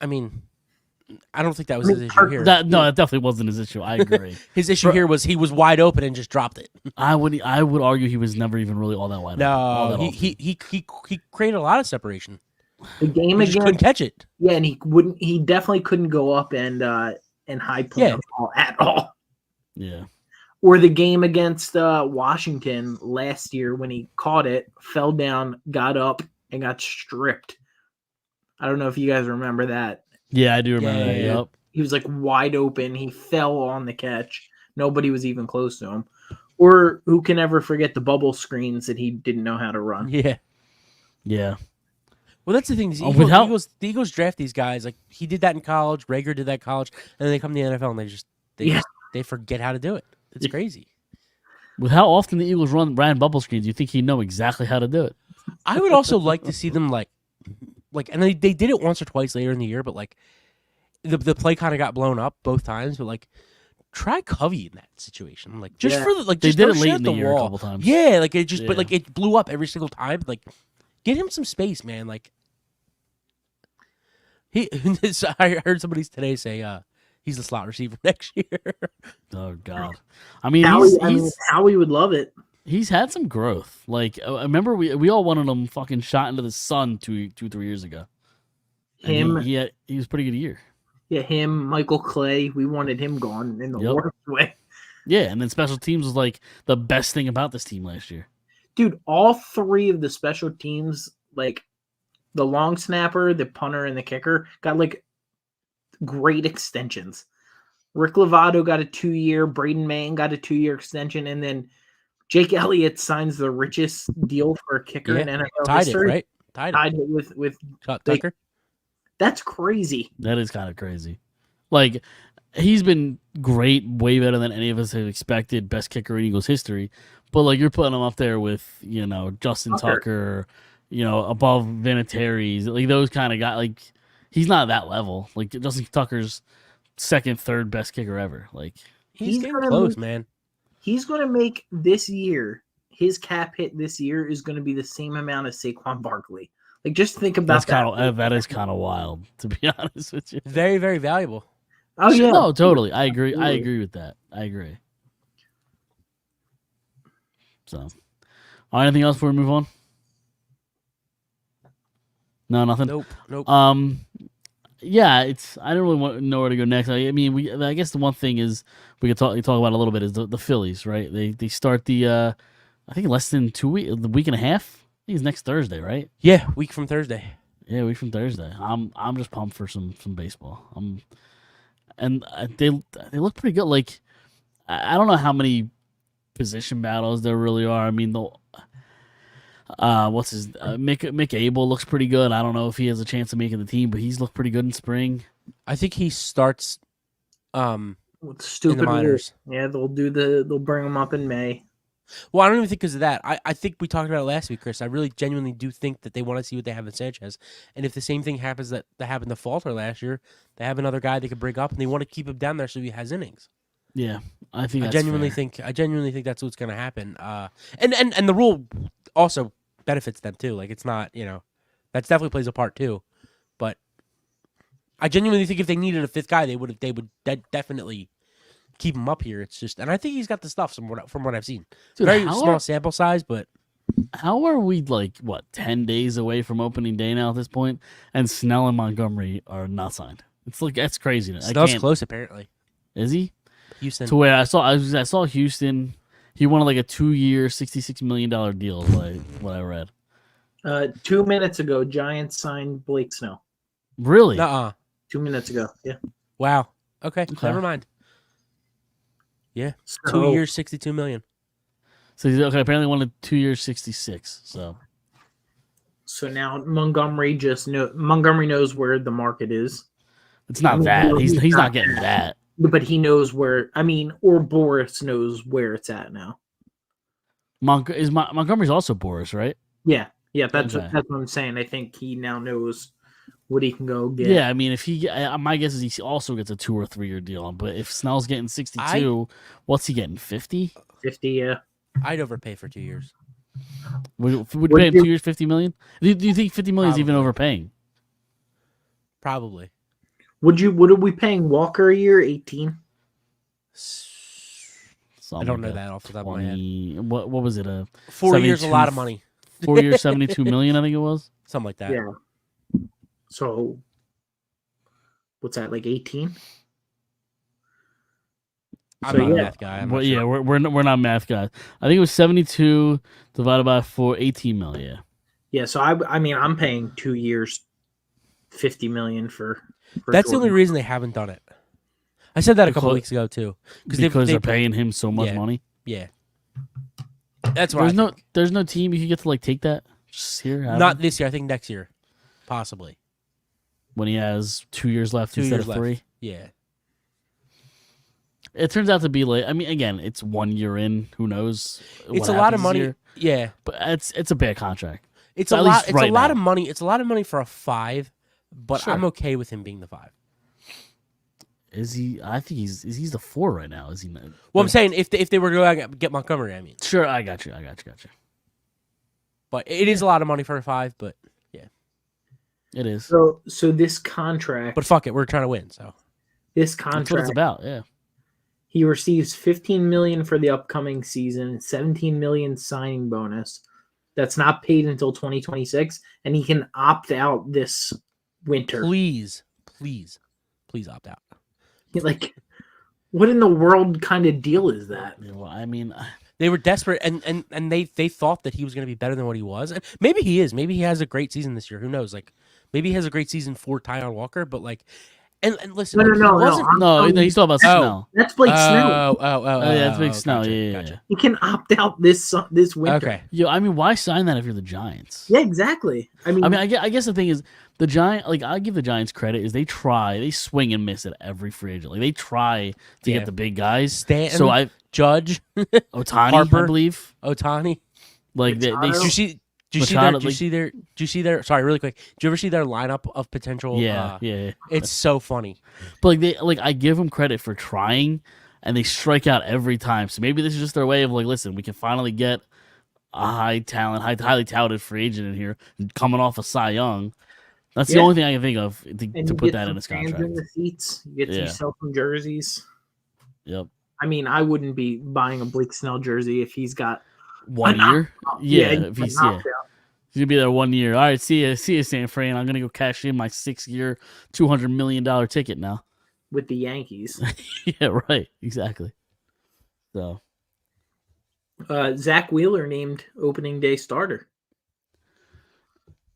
I mean, I don't think that was his issue here. That definitely wasn't his issue. I agree. His issue here was he was wide open and just dropped it. I would argue he was never even really all that wide open. No, he created a lot of separation. The game He just couldn't catch it. Yeah, and he definitely couldn't go up and high point the ball at all. Yeah. Or the game against Washington last year when he caught it, fell down, got up, and got stripped. I don't know if you guys remember that. Yeah, I do remember that. Yeah. Yep. He was like wide open. He fell on the catch. Nobody was even close to him. Or who can ever forget the bubble screens that he didn't know how to run? Yeah. Yeah. Well, that's the thing. The Eagles draft these guys. Like he did that in college. Rager did that in college, and then they come to the NFL and they forget how to do it. It's crazy. With how often the Eagles ran bubble screens, you think he'd know exactly how to do it. I would also like to see them like, and they did it once or twice later in the year, but like the play kind of got blown up both times. But like, try Covey in that situation, like just for the like they just did don't it late shut in the the year wall. a couple times. Yeah, like it just but like it blew up every single time. Like, get him some space, man. Like I heard somebody today say he's the slot receiver next year. Oh God, I mean, Howie would love it. He's had some growth. Like I remember we all wanted him fucking shot into the sun 3 years ago. And he was pretty good year. Yeah, him, Michael Clay. We wanted him gone in the worst way. Yeah, and then special teams was like the best thing about this team last year. Dude, all 3 of the special teams, like the long snapper, the punter, and the kicker, got like great extensions. Rick Lovato got a 2-year, Braden Mann got a 2-year extension, and then Jake Elliott signs the richest deal for a kicker in NFL history. It, right? Tied it with Tucker. That's crazy. That is kind of crazy. Like, he's been great, way better than any of us had expected. Best kicker in Eagles history. But like, you're putting him up there with Justin Tucker, above Vinatieri's, like those kind of guys. Like, he's not that level. Like Justin Tucker's second, third best kicker ever. Like, he's getting close, man. He's going to make this year, his cap hit this year is going to be the same amount as Saquon Barkley. Like, just think about that. That is kind of wild, to be honest with you. Very, very valuable. Oh yeah, no, totally. I agree. I agree with that. I agree. So, all right, anything else before we move on? No, nothing. Nope. Yeah, I don't really know where to go next. I mean, I guess the one thing is we could talk about a little bit is the Phillies, right? They start I think less than 2 weeks, the week and a half. I think it's next Thursday, right? Yeah, week from Thursday. Yeah, week from Thursday. I'm just pumped for some baseball. And they look pretty good. Like, I don't know how many position battles there really are. I mean, Mick Abel looks pretty good. I don't know if he has a chance of making the team, but he's looked pretty good in spring. I think he starts with stupid in the minors. Yeah, they'll bring him up in May. Well, I don't even think because of that. I think we talked about it last week, Chris. I really genuinely do think that they want to see what they have in Sanchez. And if the same thing happens that happened to Falter last year, they have another guy they could bring up, and they want to keep him down there so he has innings. Yeah, I genuinely think that's what's going to happen. And the rule also benefits them too. Like, it's not, that definitely plays a part too. But I genuinely think if they needed a fifth guy, they would definitely keep him up here. It's just, and I think he's got the stuff from what I've seen. Dude, very small sample size, but How are we like what 10 days away from opening day now at this point, and Snell and Montgomery are not signed? It's like that's crazy. Snell's close apparently. Is he? Houston. To where I saw Houston. He wanted like a 2-year, $66 million deal. Is what I read. 2 minutes ago, Giants signed Blake Snell. Really? 2 minutes ago. Yeah. Wow. Okay. Never mind. Yeah. So, 2 years, $62 million. So he's okay. Apparently, wanted 2 years, 66. So now Montgomery knows where the market is. It's not that he's not getting that. But he knows where. I mean, or Boris knows where it's at now. Montgomery's also Boris, right? Yeah. That's what I'm saying. I think he now knows what he can go get. Yeah, I mean, if my guess is he also gets a 2 or 3 year deal. But if Snell's getting 62, what's he getting? 50? 50. Yeah. I'd overpay for 2 years. Would you pay him 2 years, $50 million? Do you think $50 million is even overpaying? Probably. What are we paying Walker a year? 18. I don't know that off the top of my head. What was it? 4 years, a lot of money. 4 years, $72 million, I think it was. Something like that. Yeah. So, what's that? Like 18? I'm not a math guy. Well, yeah, we're not math guys. I think it was 72 divided by 4, 18 million. Yeah. Yeah. So I mean, I'm paying 2 years, $50 million for That's Jordan. the only reason they haven't done it. I said that a couple weeks ago too, because they're paying him so much money. Yeah. That's why there's no team you could get to like take that just here. Not this year. I think next year, possibly. When he has 2 years left instead of 3. Yeah. It turns out to be like, I mean, again, it's 1 year in. Who knows? It's a lot of money. Yeah, but it's a bad contract. It's a lot. It's a lot of money. It's a lot of money for a 5, but sure. I'm okay with him being the 5. Is he? I think he's the 4 right now. Is he? Not? Well, I'm saying if they were going to get Montgomery, I mean. Sure, I got you. But it is a lot of money for a 5. But yeah, it is. So this contract. But fuck it, we're trying to win. So this contract. That's what it's about. Yeah. He receives $15 million for the upcoming season, $17 million signing bonus. That's not paid until 2026, and he can opt out this winter. Please opt out. Like, what in the world kind of deal is that? Yeah, well, I mean, they were desperate, and they thought that he was going to be better than what he was. And maybe he is. Maybe he has a great season this year. Who knows? Like, maybe he has a great season for Tyon Walker. But like, and listen, no. He's talking about Snell. That's Blake Snell. Yeah, that's Blake Snell. Gotcha, Yeah. gotcha. He can opt out this winter. Okay. Yo, I mean, why sign that if you're the Giants? Yeah, exactly. I mean, I guess the thing is the Giant. Like, I give the Giants credit is they swing and miss at every free agent. Like, they try to get the big guys. Stanton, so Judge, Otani, Harper, I believe. Otani. Like they. Do you see their? Sorry, really quick. Do you ever see their lineup of potential? Yeah. It's so funny. But I give them credit for trying, and they strike out every time. So maybe this is just their way of like, listen, we can finally get a highly touted free agent in here coming off of Cy Young. That's the only thing I can think of to put that in his contract. In the seats, you get to sell some jerseys. Yep. I mean, I wouldn't be buying a Blake Snell jersey if he's got 1 year. If he's out. He's gonna be there 1 year. All right, see you, San Fran. I'm gonna go cash in my 6-year, $200 million ticket now with the Yankees. Yeah, right. Exactly. So, Zach Wheeler named opening day starter.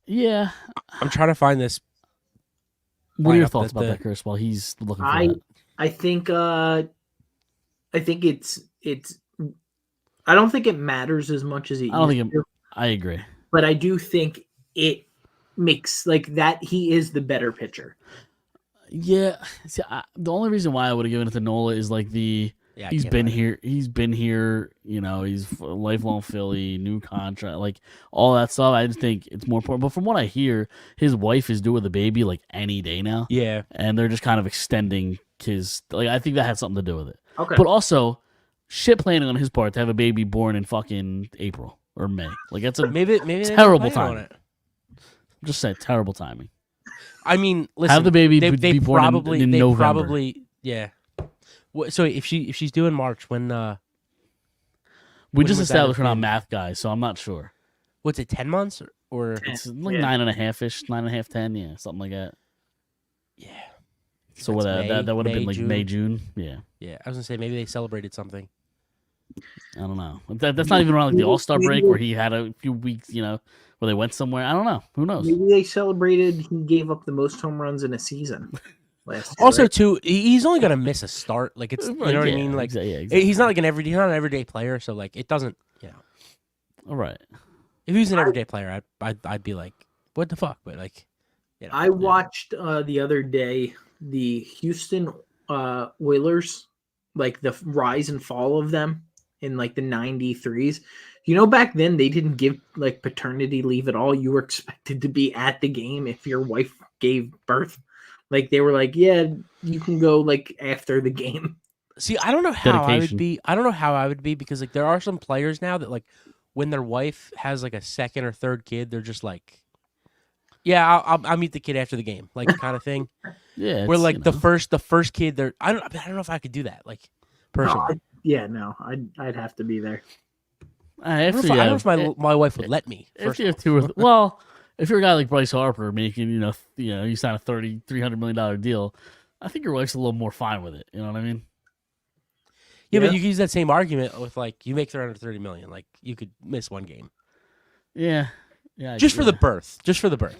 Yeah, I'm trying to find this. What are your thoughts about that, Chris? While he's looking for that? I think it's. I don't think it matters as much as it. I agree. But I do think it makes like that he is the better pitcher. Yeah. See, the only reason why I would have given it to Nola is like he's been here. He's been here. You know, he's a lifelong Philly, new contract, like all that stuff. I just think it's more important. But from what I hear, his wife is due with a baby like any day now. Yeah. And they're just kind of extending his. Like I think that had something to do with it. Okay. But also, shit planning on his part to have a baby born in fucking April or May. Like that's a maybe terrible timing. Just say terrible timing. I mean, listen, have the baby they be born in November. Probably, yeah. So if she's due in March, when we just established we're not math guys, so I'm not sure. what's it, 10 months or It's like Yeah. 9.5-ish, 9.5, 10, yeah, something like that. yeah. So That's what? That would have been like May, June. June. Yeah, Yeah, I was gonna say maybe they celebrated something. I don't know. That's not even around like the All Star Maybe break they- where he had a few weeks, where they went somewhere. I don't know. Who knows? Maybe they celebrated he gave up the most home runs in a season last year. Also, right? too, he's only gonna miss a start. Like it's, you know what I mean? Like yeah, exactly. he's not like he's not an everyday player, so like it doesn't, All right. If he was an everyday player, I'd be like, what the fuck? But like, I watched the other day the Houston Oilers, like the rise and fall of them in like the 93s. Back then they didn't give like paternity leave at all. You were expected to be at the game if your wife gave birth. Like they were like, yeah, you can go like after the game. See, I don't know how I would Dedication. be. I don't know how I would be because like there are some players now that like when their wife has like a second or third kid, they're just like, yeah, I'll meet the kid after the game, like kind of thing. Yeah. Where it's, like the first kid, I don't know if I could do that, like personally. I'd have to be there. I don't know if my wife would let me. If you have if you're a guy like Bryce Harper making, you sign a $300 million deal, I think your wife's a little more fine with it. You know what I mean? Yeah, but you can use that same argument with like you make $330 million, like you could miss one game. Yeah. Yeah. Just for the birth,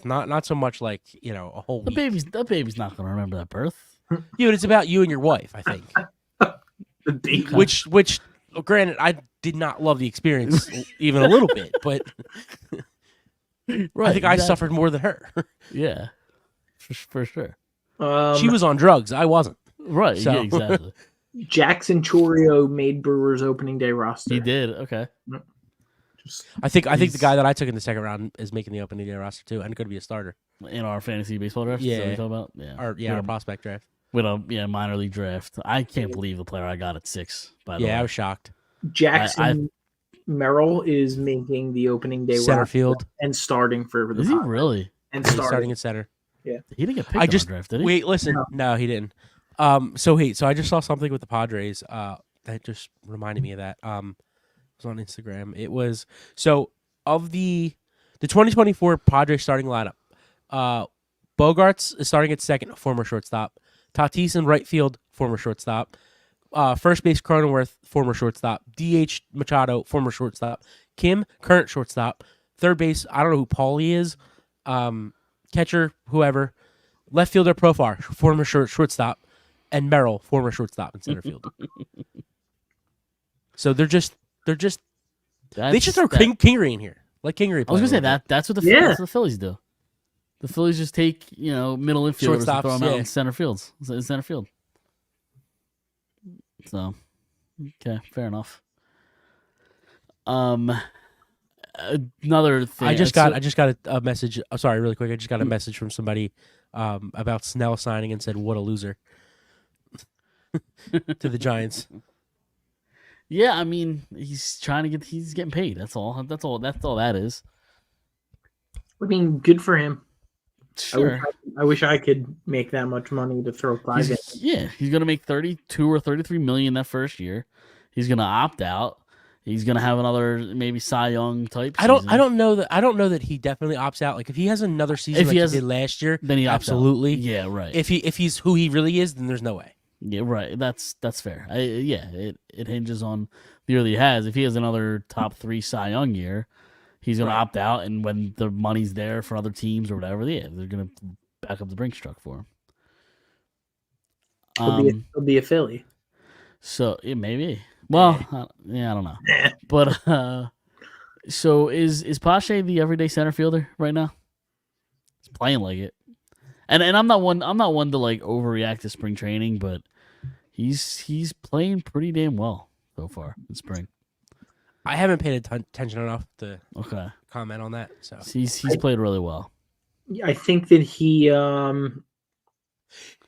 not so much like a whole week. The baby's not going to remember that birth. Yeah, but it's about you and your wife, I think. The baby. Which, granted, I did not love the experience even a little bit, but Right, I think I suffered more than her. Yeah, for sure. She was on drugs. I wasn't. Right. So- Yeah, exactly. Jackson Chorio made Brewers opening day roster. He did. Okay. I think the guy that I took in the second round is making the opening day roster too, and going to be a starter. In our fantasy baseball draft. Is that what Yeah. you're talking about? Yeah. Our prospect draft. With a minor league draft. I can't believe the player I got at 6. By the way. Yeah, I was shocked. Jackson Merrill is making the opening day Center roster field. and starting for the Is he Padres. really? And He's starting. starting at center. He didn't get picked in our draft, did he? Wait, listen. No, he didn't. So I just saw something with the Padres. That just reminded me of that. It was on Instagram. It was of the 2024 Padres starting lineup. Bogarts is starting at second, former shortstop. Tatis in right field, former shortstop. First base Cronenworth, former shortstop. DH Machado, former shortstop. Kim, current shortstop. Third base, I don't know who Paulie is. Catcher, whoever. Left fielder Profar, former shortstop. And Merrill, former shortstop in center field. So they should throw Kingery in here. Let Kingery play. I was gonna say that. That's what the Phillies do. The Phillies just take middle infielders and throw them out in center field. So, okay, fair enough. Another thing. I just got a message. I'm sorry, really quick. I just got a message from somebody about Snell signing and said, "What a loser." To the Giants. Yeah, I mean, he's getting paid. That's all. That's all that is. I mean, good for him. Sure. I wish I could make that much money to throw 5 games. He's gonna make 32 or 33 million that first year. He's gonna opt out. He's gonna have another maybe Cy Young type. I don't know that he definitely opts out. Like if he has another season he did last year, then he opts absolutely. out. Yeah, right. If he's who he really is, then there's no way. Yeah, right. That's fair. It hinges on the year that he has. If he has another top 3 Cy Young year, he's gonna opt out, and when the money's there for other teams or whatever, they're gonna back up the Brinks truck for him. He'll be a Philly. So maybe. Well, I don't know. But so is Pache the everyday center fielder right now? He's playing like it, and I'm not one to like overreact to spring training, but he's playing pretty damn well so far in spring. I haven't paid attention enough to comment on that. So he's played really well. I think that he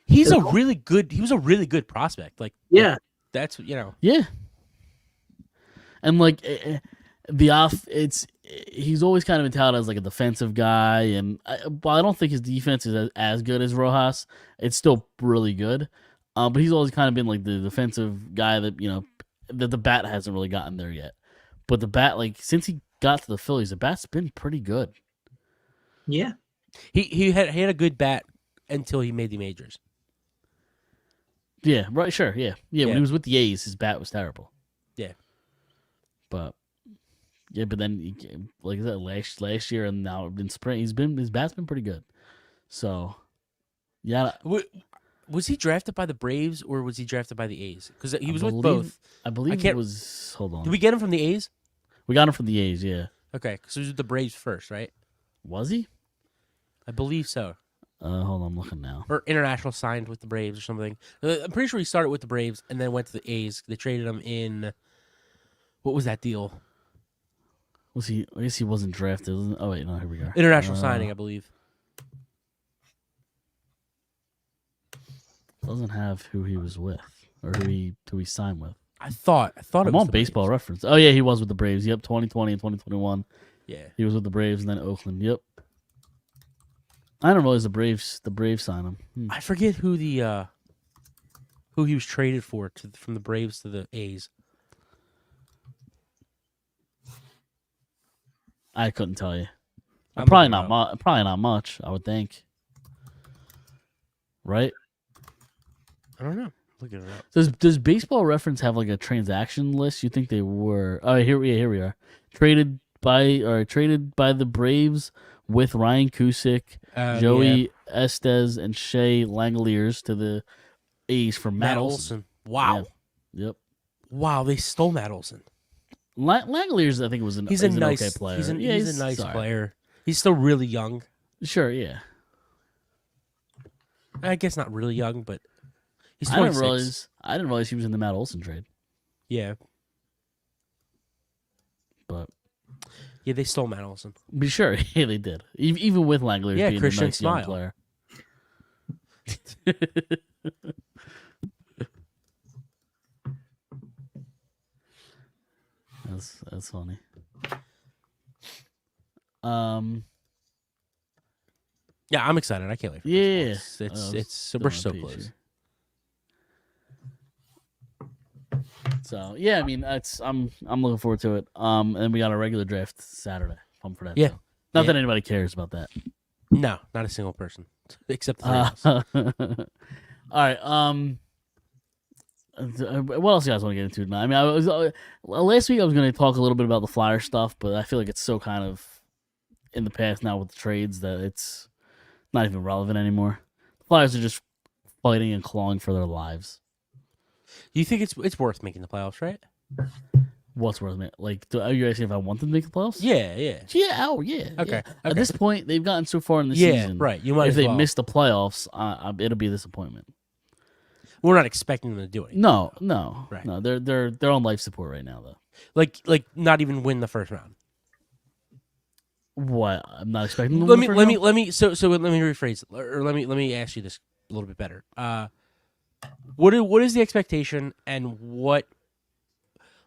he was a really good prospect. Like that's Yeah. And like he's always kind of been touted as like a defensive guy, and while I don't think his defense is as good as Rojas, it's still really good. But he's always kind of been like the defensive guy that that the bat hasn't really gotten there yet. But the bat, like since he got to the Phillies, the bat's been pretty good. Yeah. He had a good bat until he made the majors. Yeah, right. Sure. Yeah. Yeah. When he was with the A's, his bat was terrible. Yeah. But then like I said, last year and now in spring, his bat's been pretty good. So, yeah. Was he drafted by the Braves or was he drafted by the A's? Because he was with believe- both. I believe can't- it was. Hold on. Did we get him from the A's? We got him from the A's. Yeah. Okay, because he was with the Braves first, right? Was he? I believe so. Hold on, I'm looking now. Or international signed with the Braves or something. I'm pretty sure he started with the Braves and then went to the A's. They traded him in. What was that deal? Was he? I guess he wasn't drafted. Oh wait, no, here we go. International signing, I believe. Doesn't have who he was with or who he signed with. I thought it I'm was on the Baseball Braves. Reference. Oh yeah, he was with the Braves. Yep, 2020 and 2021. Yeah. He was with the Braves and then Oakland. Yep. I don't realize the Braves signed him. I forget who who he was traded for from the Braves to the A's. I couldn't tell you. I'm Probably looking not. it up. Probably not much. I would think. Right? I don't know. Looking it up. Does Baseball Reference have like a transaction list? You think they were? Oh, here we are. Traded by the Braves with Ryan Cusick, Joey Estes, and Shea Langoliers to the A's for Matt Olson. Wow. Yeah. Yep. Wow, they stole Matt Olson. Langoliers, I think, was He's a nice okay player. He's a nice sorry. player. He's still really young. Sure, yeah. I guess not really young, but he's I 26. didn't realize he was in the Matt Olson trade. Yeah. But Yeah, they stole Matt Olson. be sure, yeah, they did. Even with Langoliers Yeah, being Christian a nice young Smile. player. That's funny. Yeah, I'm excited. I can't wait for Yeah. baseball. It's Oh, it's we're so still on close. page here. So yeah, I mean I'm looking forward to it. And we got a regular draft Saturday. Pumped for that. Yeah. too. Not Yeah. that anybody cares about that. No, not a single person except the three of us. All right. What else you guys want to get into tonight? I mean, I was last week I was going to talk a little bit about the Flyer stuff, but I feel like it's so kind of in the past now with the trades that it's not even relevant anymore. The Flyers are just fighting and clawing for their lives. You think it's worth making the playoffs, right? What's worth it? Like, are you asking if I want them to make the playoffs? Yeah. Yeah. Oh, yeah. Okay. Yeah. At this point, they've gotten so far in the Yeah, season. right. You might If as they well. miss the playoffs, it'll be a disappointment. We're not expecting them to do it. No. Right. No, they're on life support right now, though. Like not even win the first round. What? I'm not expecting them. Let to me win let the me first let me so let me rephrase it, or let me ask you this a little bit better. What is the expectation and what?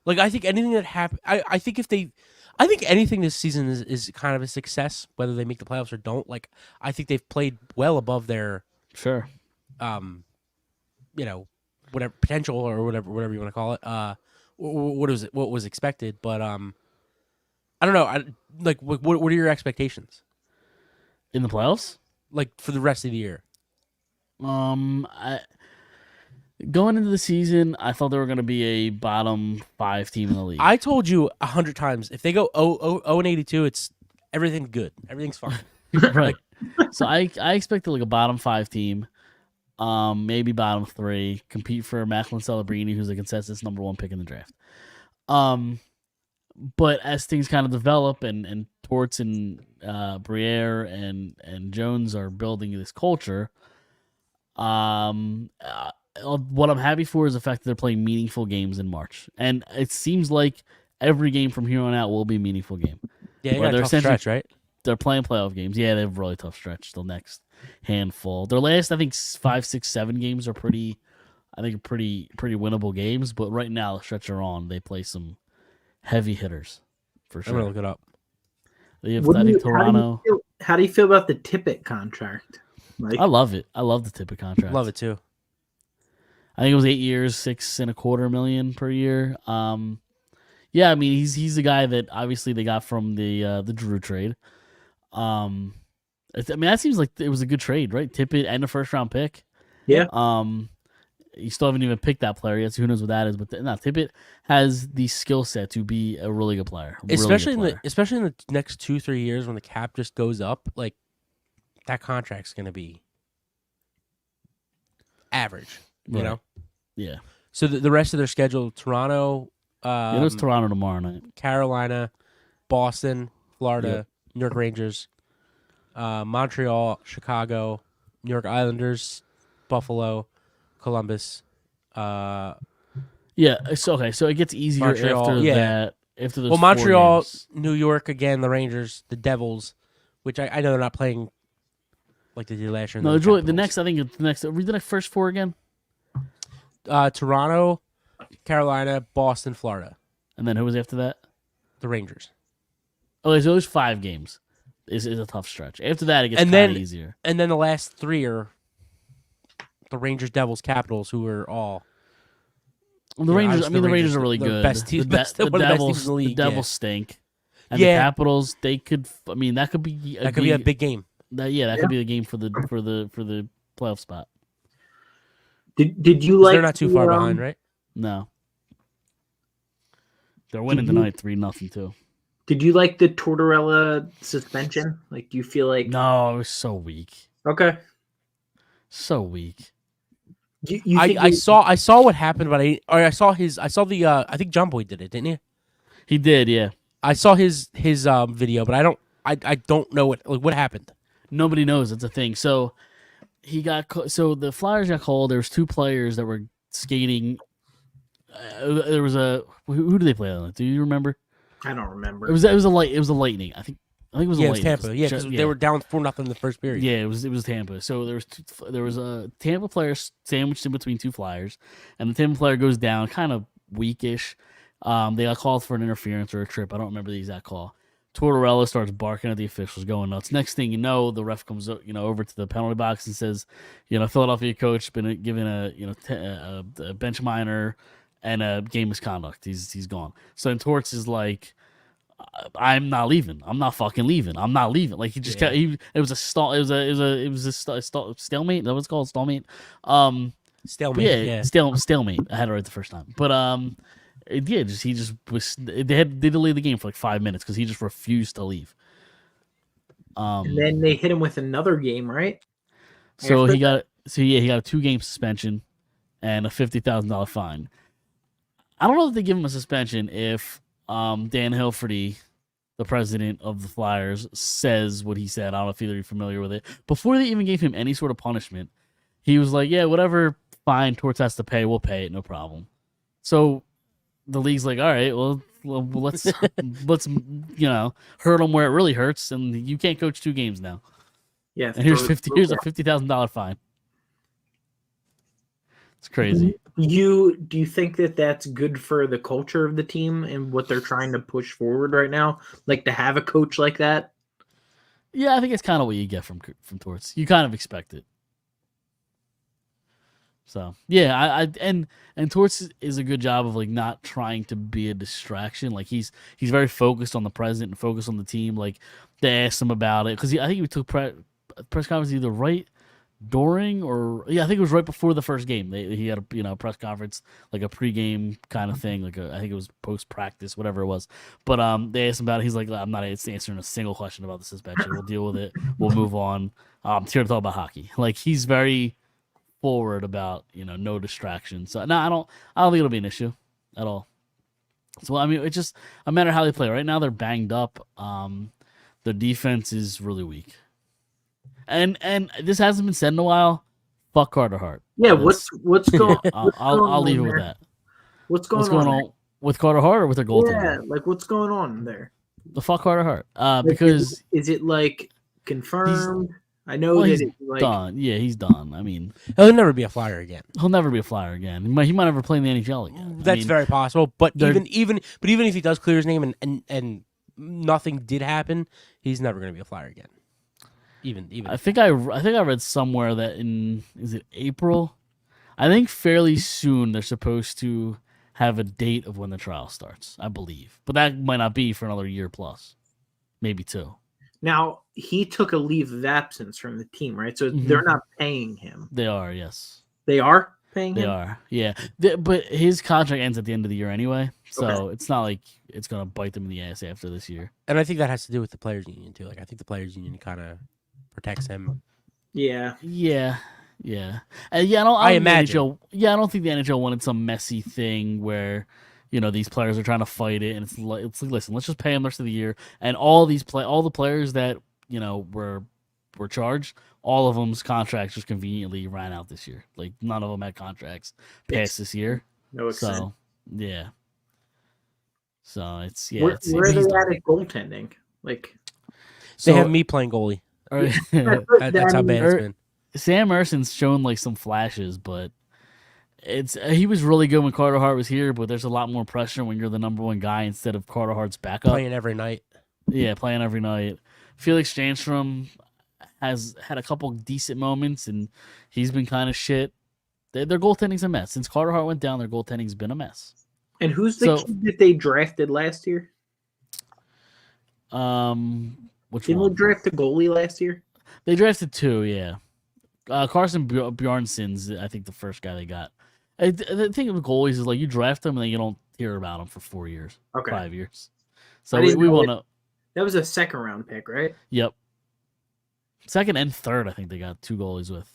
Like, I think anything that happen, I think anything this season is kind of a success, whether they make the playoffs or don't. Like, I think they've played well above their Sure. Whatever potential or whatever you want to call it. What was expected, but I don't know. What are your expectations? In the playoffs? Like for the rest of the year? Going into the season, I thought they were going to be a bottom 5 team in the league. I told you 100 times, if they go 0-82, it's everything's good. Everything's fine. right. So I expected like a bottom 5 team, maybe bottom 3, compete for Macklin Celebrini, who's the consensus number 1 pick in the draft. But as things kind of develop and Torts and Briere and Jones are building this culture, what I'm happy for is the fact that they're playing meaningful games in March. And it seems like every game from here on out will be a meaningful game. Yeah, you Where got a they're tough essentially- stretch, right? They're playing playoff games. Yeah, they have a really tough stretch. The next handful. Their last, I think, 5, 6, 7 games are pretty winnable games. But right now, the stretch they're on, they play some heavy hitters for I'm sure. gonna look it up. They have, What I do think you- Toronto. How do you feel about the Tippett contract? Like, I love it. I love the Tippett contract. Love it too. I think it was 8 years, $6.25 million per year. Yeah, I mean he's the guy that obviously they got from the Drew trade. I mean that seems like it was a good trade, right? Tippett and a first round pick. Yeah. You still haven't even picked that player yet, so who knows what that is? But no, Tippett has the skill set to be a really good player, especially in the next 2-3 years when the cap just goes up. Like that contract's gonna be average, you know. Yeah. So the rest of their schedule: Toronto, It was Toronto tomorrow night. Carolina, Boston, Florida, New York Rangers, Montreal, Chicago, New York Islanders, Buffalo, Columbus. Yeah. So okay. So it gets easier Montreal, after yeah. that. After those. Well, 4 Montreal, games. New York again, the Rangers, the Devils, which I know they're not playing like they did last year. No, it's really the next. I think it's the next. Read the next first 4 again. Toronto, Carolina, Boston, Florida. And then who was after that? The Rangers. Okay, so there's 5 games. Is a tough stretch. After that, it gets And kind of then- easier. And then the last 3 are the Rangers, Devils, Capitals, who are all Well, the Yeah, Rangers. I obviously mean, the the Rangers Rangers are really the good. best team- the, best- the one of the best Devils. teams in the league, The yeah. Devils stink. And Yeah. the Capitals, they could. I mean, that could be. that could be a big game. That could be the game for the playoff spot. Did you 'Cause like? they're not too far behind, right? No, they're winning you- tonight 3-0 too. Did you like the Tortorella suspension? Like, do you feel like? No, it was so weak. Okay. So weak. You think I saw what happened, but I saw the I think John Boy did it, didn't he? He did, yeah. I saw his video, but I don't know what happened. Nobody knows. It's a thing. So so the Flyers got called. There was 2 players that were skating. There was who did they play on? Do you remember? I don't remember. It was a Lightning. I think it was Yeah, a it was Lightning. Tampa. Yeah, because they were down 4-0 in the first period. Yeah, it was Tampa. So there was a Tampa player sandwiched in between 2 Flyers, and the Tampa player goes down, kind of weakish. They got called for an interference or a trip. I don't remember the exact call. Tortorella starts barking at the officials, going nuts. Next thing you know, the ref comes over to the penalty box and says, Philadelphia coach been given a bench minor and a game misconduct. He's gone. So then Torts is like, I'm not leaving. I'm not fucking leaving. I'm not leaving. Like he just kept. It was a stall. It was a stalemate. Is that what it's called? Stalemate. Stalemate. Yeah. Stalemate. I had it right the first time. But he just was. They delayed the game for like 5 minutes because he just refused to leave. And then they hit him with another game, right? So After he got a 2-game suspension and a $50,000 fine. I don't know if they give him a suspension if Dan Hilferty, the president of the Flyers, says what he said. I don't know if you're familiar with it. Before they even gave him any sort of punishment, he was like, "Yeah, whatever fine Torts has to pay, we'll pay it, no problem." So the league's like, "All right, well let's hurt him where it really hurts, and you can't coach 2 games now." Yeah. And here's a $50,000 fine. It's crazy. Do you think that that's good for the culture of the team and what they're trying to push forward right now? Like to have a coach like that? Yeah, I think it's kind of what you get from Torts. You kind of expect it. So yeah, and Torts is a good job of like not trying to be a distraction. Like he's very focused on the president and focused on the team. Like they asked him about it because I think he took press conference either right during or I think it was right before the first game. He had a press conference, like a pregame kind of thing, like I think it was post practice, whatever it was. But they asked him about it. He's like, I'm not answering a single question about the suspension. We'll deal with it. We'll move on. I'm here to talk about hockey. Like he's very forward about no distractions. So no, I don't think it'll be an issue at all. So I mean, it's just a matter of how they play. Right now they're banged up. Their defense is really weak. And this hasn't been said in a while. Fuck Carter Hart. Yeah, what's going? I'll leave it with that. What's going on with Carter Hart or with their goaltender? Yeah, like what's going on there? The fuck Carter Hart. Like, Because is it like confirmed? I know that he's it's like done. Yeah, he's done. I mean, He'll never be a Flyer again. he'll never be a Flyer again. He might never play in the NHL again. That's very possible. But they're- even if he does clear his name and nothing did happen, he's never going to be a Flyer again. Even I think I read somewhere that is it April? I think fairly soon they're supposed to have a date of when the trial starts, I believe. But that might not be for another year plus, maybe 2. Now, he took a leave of absence from the team, right? So Mhm. they're not paying him. They are, yes. They are paying They him? are, yeah. But his contract ends at the end of the year anyway, so it's not like it's going to bite them in the ass after this year. And I think that has to do with the players' union too. Like I think the players' union kind of protects him. Yeah. Yeah. I imagine. I don't think the NHL wanted some messy thing where, these players are trying to fight it, and it's like listen, let's just pay them the rest of the year, and all the players that were charged, all of them's contracts just conveniently ran out this year. Like none of them had contracts past this year. No extent. So yeah. So it's Where are they at goaltending? Like they have me playing goalie. That's how bad it's been. Sam Erson's shown like some flashes, but he was really good when Carter Hart was here, but there's a lot more pressure when you're the number 1 guy instead of Carter Hart's backup. Playing every night. Yeah, playing every night. Felix Janstrom has had a couple decent moments, and he's been kind of shit. Their goaltending's a mess. Since Carter Hart went down, their goaltending's been a mess. And who's the kid that they drafted last year? Which Didn't one? they draft a goalie last year? They drafted 2, yeah. Carson Bjornsson's, I think, the first guy they got. The thing with goalies is like you draft them and then you don't hear about them for 4 years, 5 years. So we want to. That was a second round pick, right? Yep. Second and third, I think they got 2 goalies with.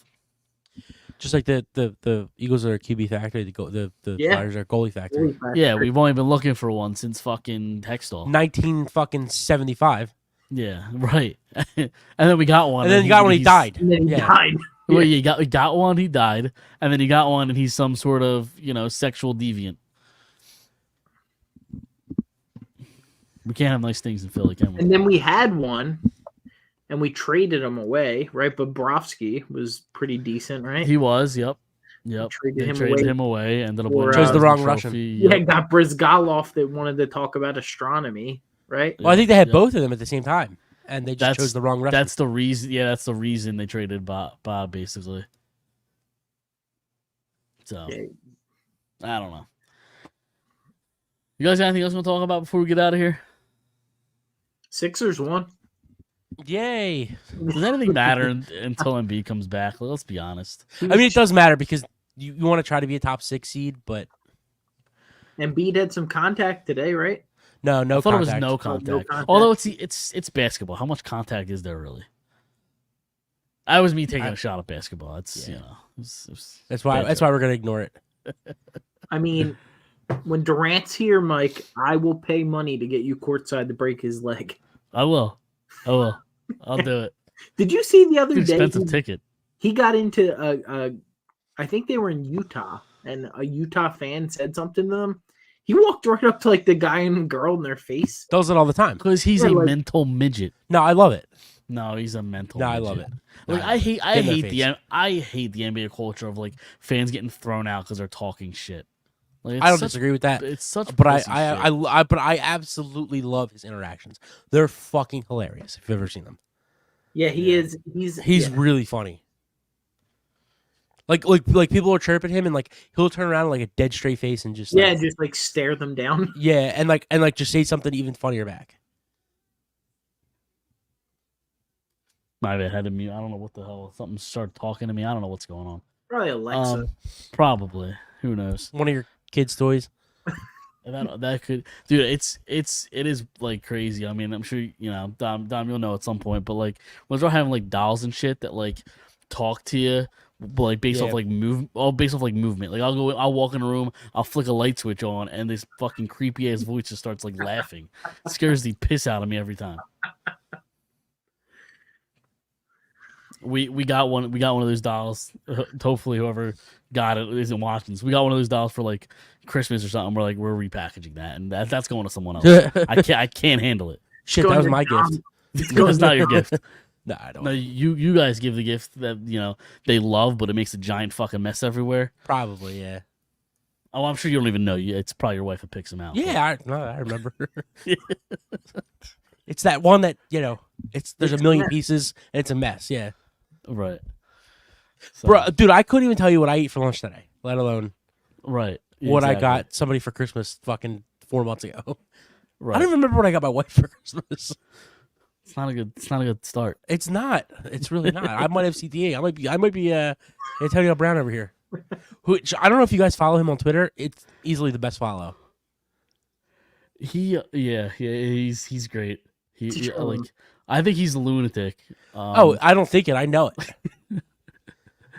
Just like the Eagles are a QB factory, the Flyers are a goalie factory. Yeah, we've only been looking for one since fucking Hextall. 1975. Yeah, right. And then we got one. And then you got one, he died. And then he died. Well, you got one, he died, and then you got one, and he's some sort of sexual deviant. We can't have nice things in Philly, can we? And then we had one, and we traded him away, right? Bobrovsky was pretty decent, right? He was, yep. Traded him away. Ended up Chose winning the wrong trophy. Russian. Yeah, got Brizgalov that wanted to talk about astronomy, right? Well, I think they had both of them at the same time, and they just chose the wrong Russian. That's the reason. Yeah, that's the reason they traded Bob basically. So I don't know. You guys got anything else you want to talk about before we get out of here? Sixers won. Yay! Does anything matter until Embiid comes back? Let's be honest. I mean, it does matter because you want to try to be a top 6 seed, but Embiid had some contact today, right? No I thought contact. it was no contact. No contact. Although it's basketball. How much contact is there really? I was me taking a shot at basketball. It's That's why we're gonna ignore it. I mean, when Durant's here, Mike, I will pay money to get you courtside to break his leg. I will. I'll do it. Did you see the other It's an day? expensive ticket. He got into I think they were in Utah, and a Utah fan said something to them. He walked right up to like the guy and girl in their face. Does it all the time. Because he's a mental midget. No, I love it. No, he's a mental. No, midget. I love it. Like No, I hate face. I hate the NBA culture of like fans getting thrown out because they're talking shit. Like, I don't disagree with that. It's such. But pussy shit. I absolutely love his interactions. They're fucking hilarious. If you've ever seen them. Yeah, he is. He's really funny. Like people are chirping him and like he'll turn around like a dead straight face and just just like stare them down. Yeah, and just say something even funnier back. My bad. Had to mute. I don't know what the hell. Something started talking to me. I don't know what's going on. Probably Alexa. Probably. Who knows? One of your kids' toys. That could, dude. It is like crazy. I mean, I'm sure Dom, you'll know at some point. But like, when they're having like dolls and shit that like talk to you, but like based off like movement. Like I'll walk in a room, I'll flick a light switch on, and this fucking creepy ass voice just starts like laughing. It scares the piss out of me every time. We got one of those dolls. Hopefully, whoever got it isn't watching. So we got one of those dolls for like Christmas or something. We're repackaging that, and that's going to someone else. I can't handle it. Shit, that was my gift. It's not your gift. No, I don't. No, you guys give the gift that they love, but it makes a giant fucking mess everywhere. Probably, yeah. Oh, I'm sure you don't even know. It's probably your wife that picks them out. Yeah, I remember. It's that one that there's a million pieces and it's a mess. Yeah. Right. So, Bro, dude, I couldn't even tell you what I ate for lunch today, let alone. Right. what I Exactly. got somebody for Christmas fucking 4 months ago. Right. I don't even remember what I got my wife for Christmas. It's not a good start. It's not. It's really not. I might have CTA. I might be Antonio Brown over here. Which I don't know if you guys follow him on Twitter. It's easily the best follow. He's great. It's He true. like I think he's a lunatic. I don't think it. I know it.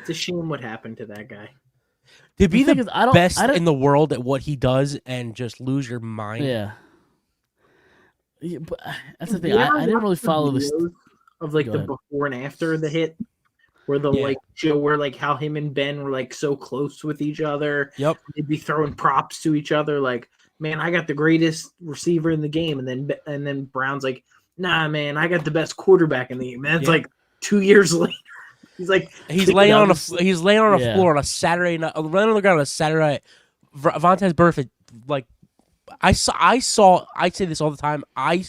It's a shame what happened to that guy. To be thing the is, I don't- best I don't- in the world at what he does and just lose your mind. yeah. Yeah, but that's the You thing. ever I didn't watch really the follow this. videos of like Go the ahead. before and after the hit, where the Yeah. like show where like how him and Ben were like so close with each other. Yep. They'd be throwing props to each other, like, "Man, I got the greatest receiver in the game," and then Brown's like, "Nah, man, I got the best quarterback in the game." And it's Yeah. like 2 years later. He's like, He's "Pick laying it on up." he's laying on a Yeah. floor on a Saturday night, laying on the ground on a Saturday night. Vontaze Burfict, like I saw. I say this all the time. I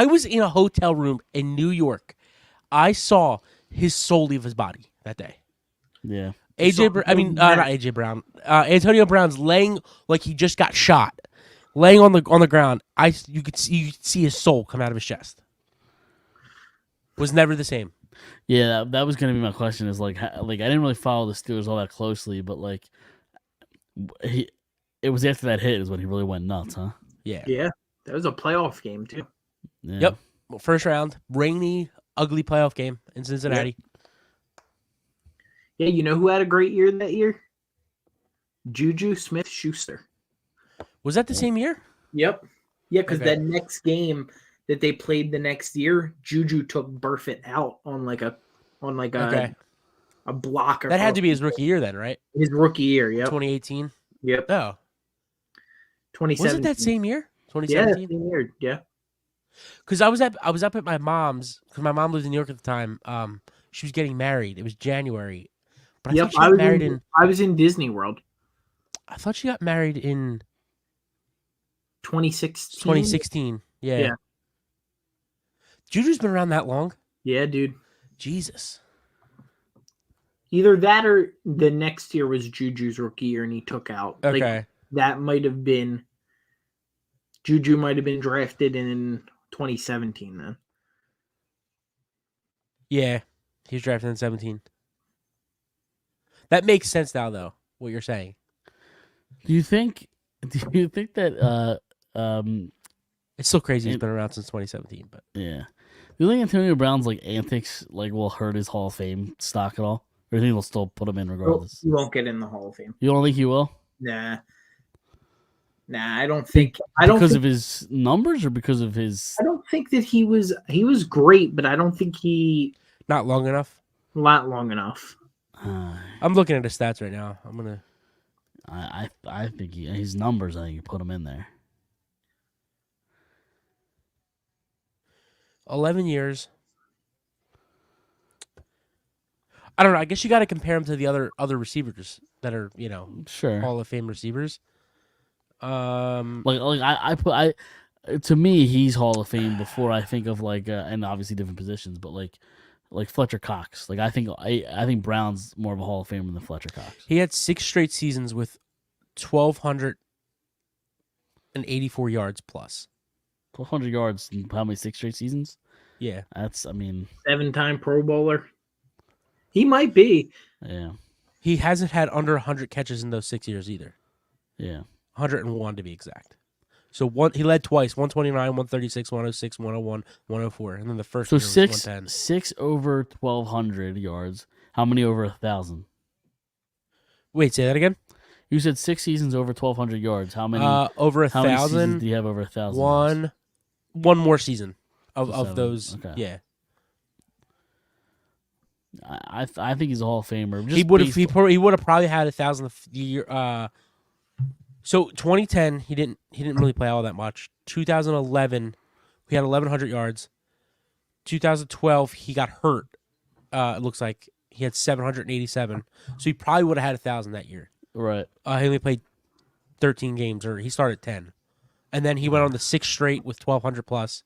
was in a hotel room in New York. I saw his soul leave his body that day. Yeah. Not AJ Brown. Antonio Brown's laying like he just got shot, laying on the ground. You could see his soul come out of his chest. Was never the same. Yeah, that was gonna be my question. Is like I didn't really follow the Steelers all that closely, but like it was after that hit is when he really went nuts, huh? Yeah. Yeah, that was a playoff game too. Yeah. Yep. Well, first round, rainy, ugly playoff game in Cincinnati. Yeah, you know who had a great year that year? Juju Smith-Schuster. Was that the same year? Yep. Yeah, because Okay. that next game that they played the next year, Juju took Burfitt out on like a Okay. a block. That had to be his rookie year then, right? his rookie year. Yep. 2018. Yep. Oh, 2017. was it that same year? Yeah, 2017. same year. Yeah. Because I was up at my mom's because my mom lived in New York at the time. She was getting married. It was January, but I Yep. think she got married in. I was in Disney World. I thought she got married in 2016. 2016. Yeah. Yeah. Juju's been around that long. Yeah, dude. Jesus. Either that or the next year was Juju's rookie year and he took out. Okay. Like, that might have been Juju might have been drafted in 2017 then. Yeah, he was drafted in 17. That makes sense now, though. What you're saying. Do you think that It's still crazy. He's And- been around since 2017, but yeah. Do you think Antonio Brown's like antics like will hurt his Hall of Fame stock at all? Or do you think they'll still put him in regardless? He won't get in the Hall of Fame. You don't think he will? Nah, I don't think. I don't Because think, of his numbers or because of his I don't think that he was great, but I don't think he not long enough. not long enough. I'm looking at his stats right now. I'm gonna. I think his numbers, I think you put him in there. 11 years. I don't know. I guess you got to compare him to the other receivers that are Sure. Hall of Fame receivers. Like to me, he's Hall of Fame before I think of and obviously different positions, but like Fletcher Cox. Like I think Brown's more of a Hall of Famer than Fletcher Cox. He had 6 straight seasons with 1,284 yards plus. 1,200 yards in how many 6 straight seasons? Yeah. That's 7-time Pro Bowler. He might be. yeah, He hasn't had under 100 catches in those 6 years either. yeah. 101 to be exact. So he led twice, 129, 136, 106, 101, 104, and then the first So year was 110. six over 1,200 yards. How many over 1,000? Wait, say that again? You said 6 seasons over 1,200 yards. How many? Over how many seasons 1,000. do you have over 1,000? One more season of Seven. those. Okay. Yeah. I think he's a Hall of Famer. He would have probably had 1,000 the year. So 2010 he didn't really play all that much. 2011 he had 1,100 yards. 2012 he got hurt. It looks like he had 787. So he probably would have had 1,000 that year. Right. He only played 13 games, or he started 10, and then he went on the 6 straight with 1,200 plus.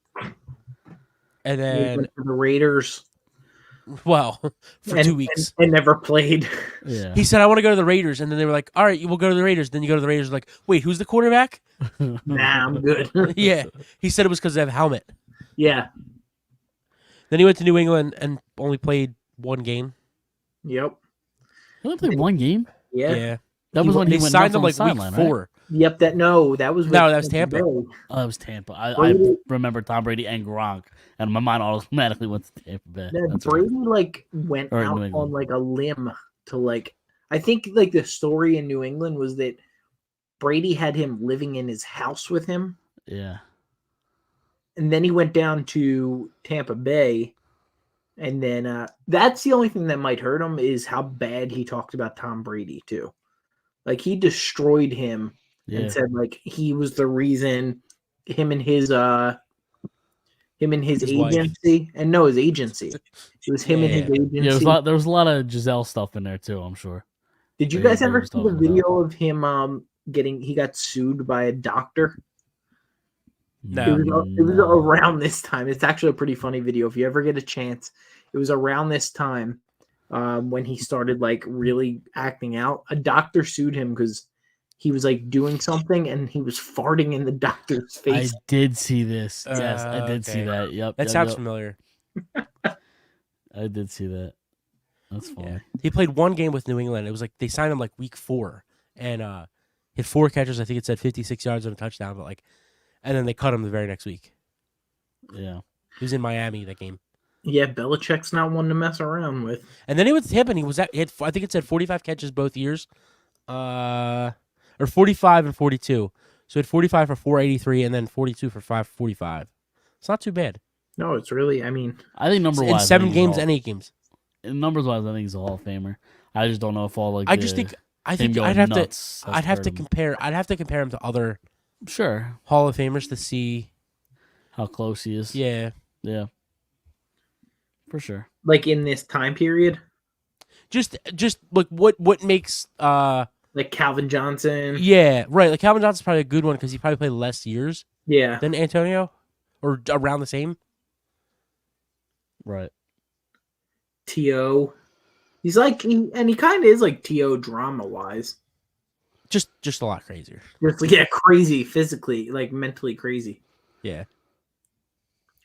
And He then went to the Raiders. Well, for 2 weeks. and never played. Yeah. He said, I want to go to the Raiders. And then they were like, all right, we'll go to the Raiders. Then you go to the Raiders. Like, wait, who's the quarterback? Nah, I'm good. Yeah. He said it was because they have a helmet. Yeah. Then he went to New England and only played one game. Yep. He only played one game. Yeah. That was when they he went signed nuts him on like the week sideline, 4. right? Yep. That was No, that was Tampa. Bay. Oh, that was Tampa. I Brady- remember Tom Brady and Gronk, and my mind automatically went to Tampa Bay. That That's Brady right. like went Or out New England. on like a limb to like. I think like the story in New England was that Brady had him living in his house with him, Yeah. and then he went down to Tampa Bay, and then that's the only thing that might hurt him is how bad he talked about Tom Brady too. Like he destroyed him Yeah. and said like he was the reason him and his His wife. agency and no his agency. It was him and his Yeah. agency. Yeah, there was a lot of Giselle stuff in there too, I'm sure. Did you They- guys they ever was see the talking about. video of him he got sued by a doctor? No. It was around this time. It's actually a pretty funny video. If you ever get a chance, it was around this time when he started like really acting out. A doctor sued him because he was like doing something and he was farting in the doctor's I face. did see this. Yes, I did see okay. that. Yep. That yep, sounds yep. familiar. I did see that. That's funny. Yeah. He played one game with New England. It was like they signed him like week 4 and hit 4 catches. I think it said 56 yards and a touchdown, but like, and then they cut him the very next week. Yeah. He was in Miami that game. Yeah, Belichick's not one to mess around with. And then he went to Tampa and he had, I think it said 45 catches both years. Or 45 and 42. So he had 45 for 483 and then 42 for 545. It's not too bad. No, it's really. I mean, I think number In wise, 7 games and 8 games. numbers wise, I think he's a Hall of Famer. I just don't know if all like I think him going I'd have nuts to has hurt him. I'd have to compare him to other Sure. Hall of Famers to see. How close he is. Yeah. Yeah. For sure. like in this time period, Just like what makes like Calvin Johnson. yeah, right. Like Calvin Johnson's probably a good one because he probably played less years Yeah. than Antonio, or around the same. Right. T.O. He's like, he kind of is like T.O. drama wise. Just a lot crazier. Just like, yeah, crazy physically, like mentally crazy. Yeah.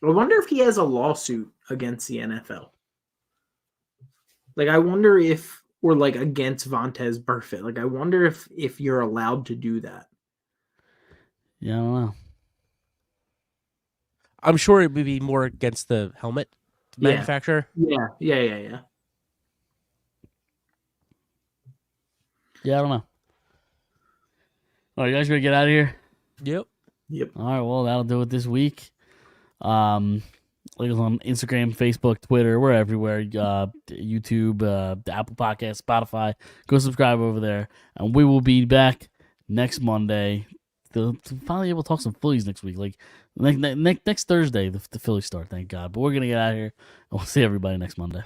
I wonder if he has a lawsuit against the NFL. Like, I wonder if, or like against Vontez Burfict. Like, I wonder if you're allowed to do that. Yeah, I don't know. I'm sure it would be more against the helmet Yeah. manufacturer. Yeah. Yeah, I don't know. All right, you guys gonna get out of here? Yep. Yep. All right, well, that'll do it this week. Like us on Instagram, Facebook, Twitter, we're everywhere. YouTube, the Apple Podcast, Spotify. Go subscribe over there, and we will be back next Monday. To finally able to talk some Phillies next week. Like next Thursday, the Phillies start. Thank God. But we're gonna get out of here, and we'll see everybody next Monday.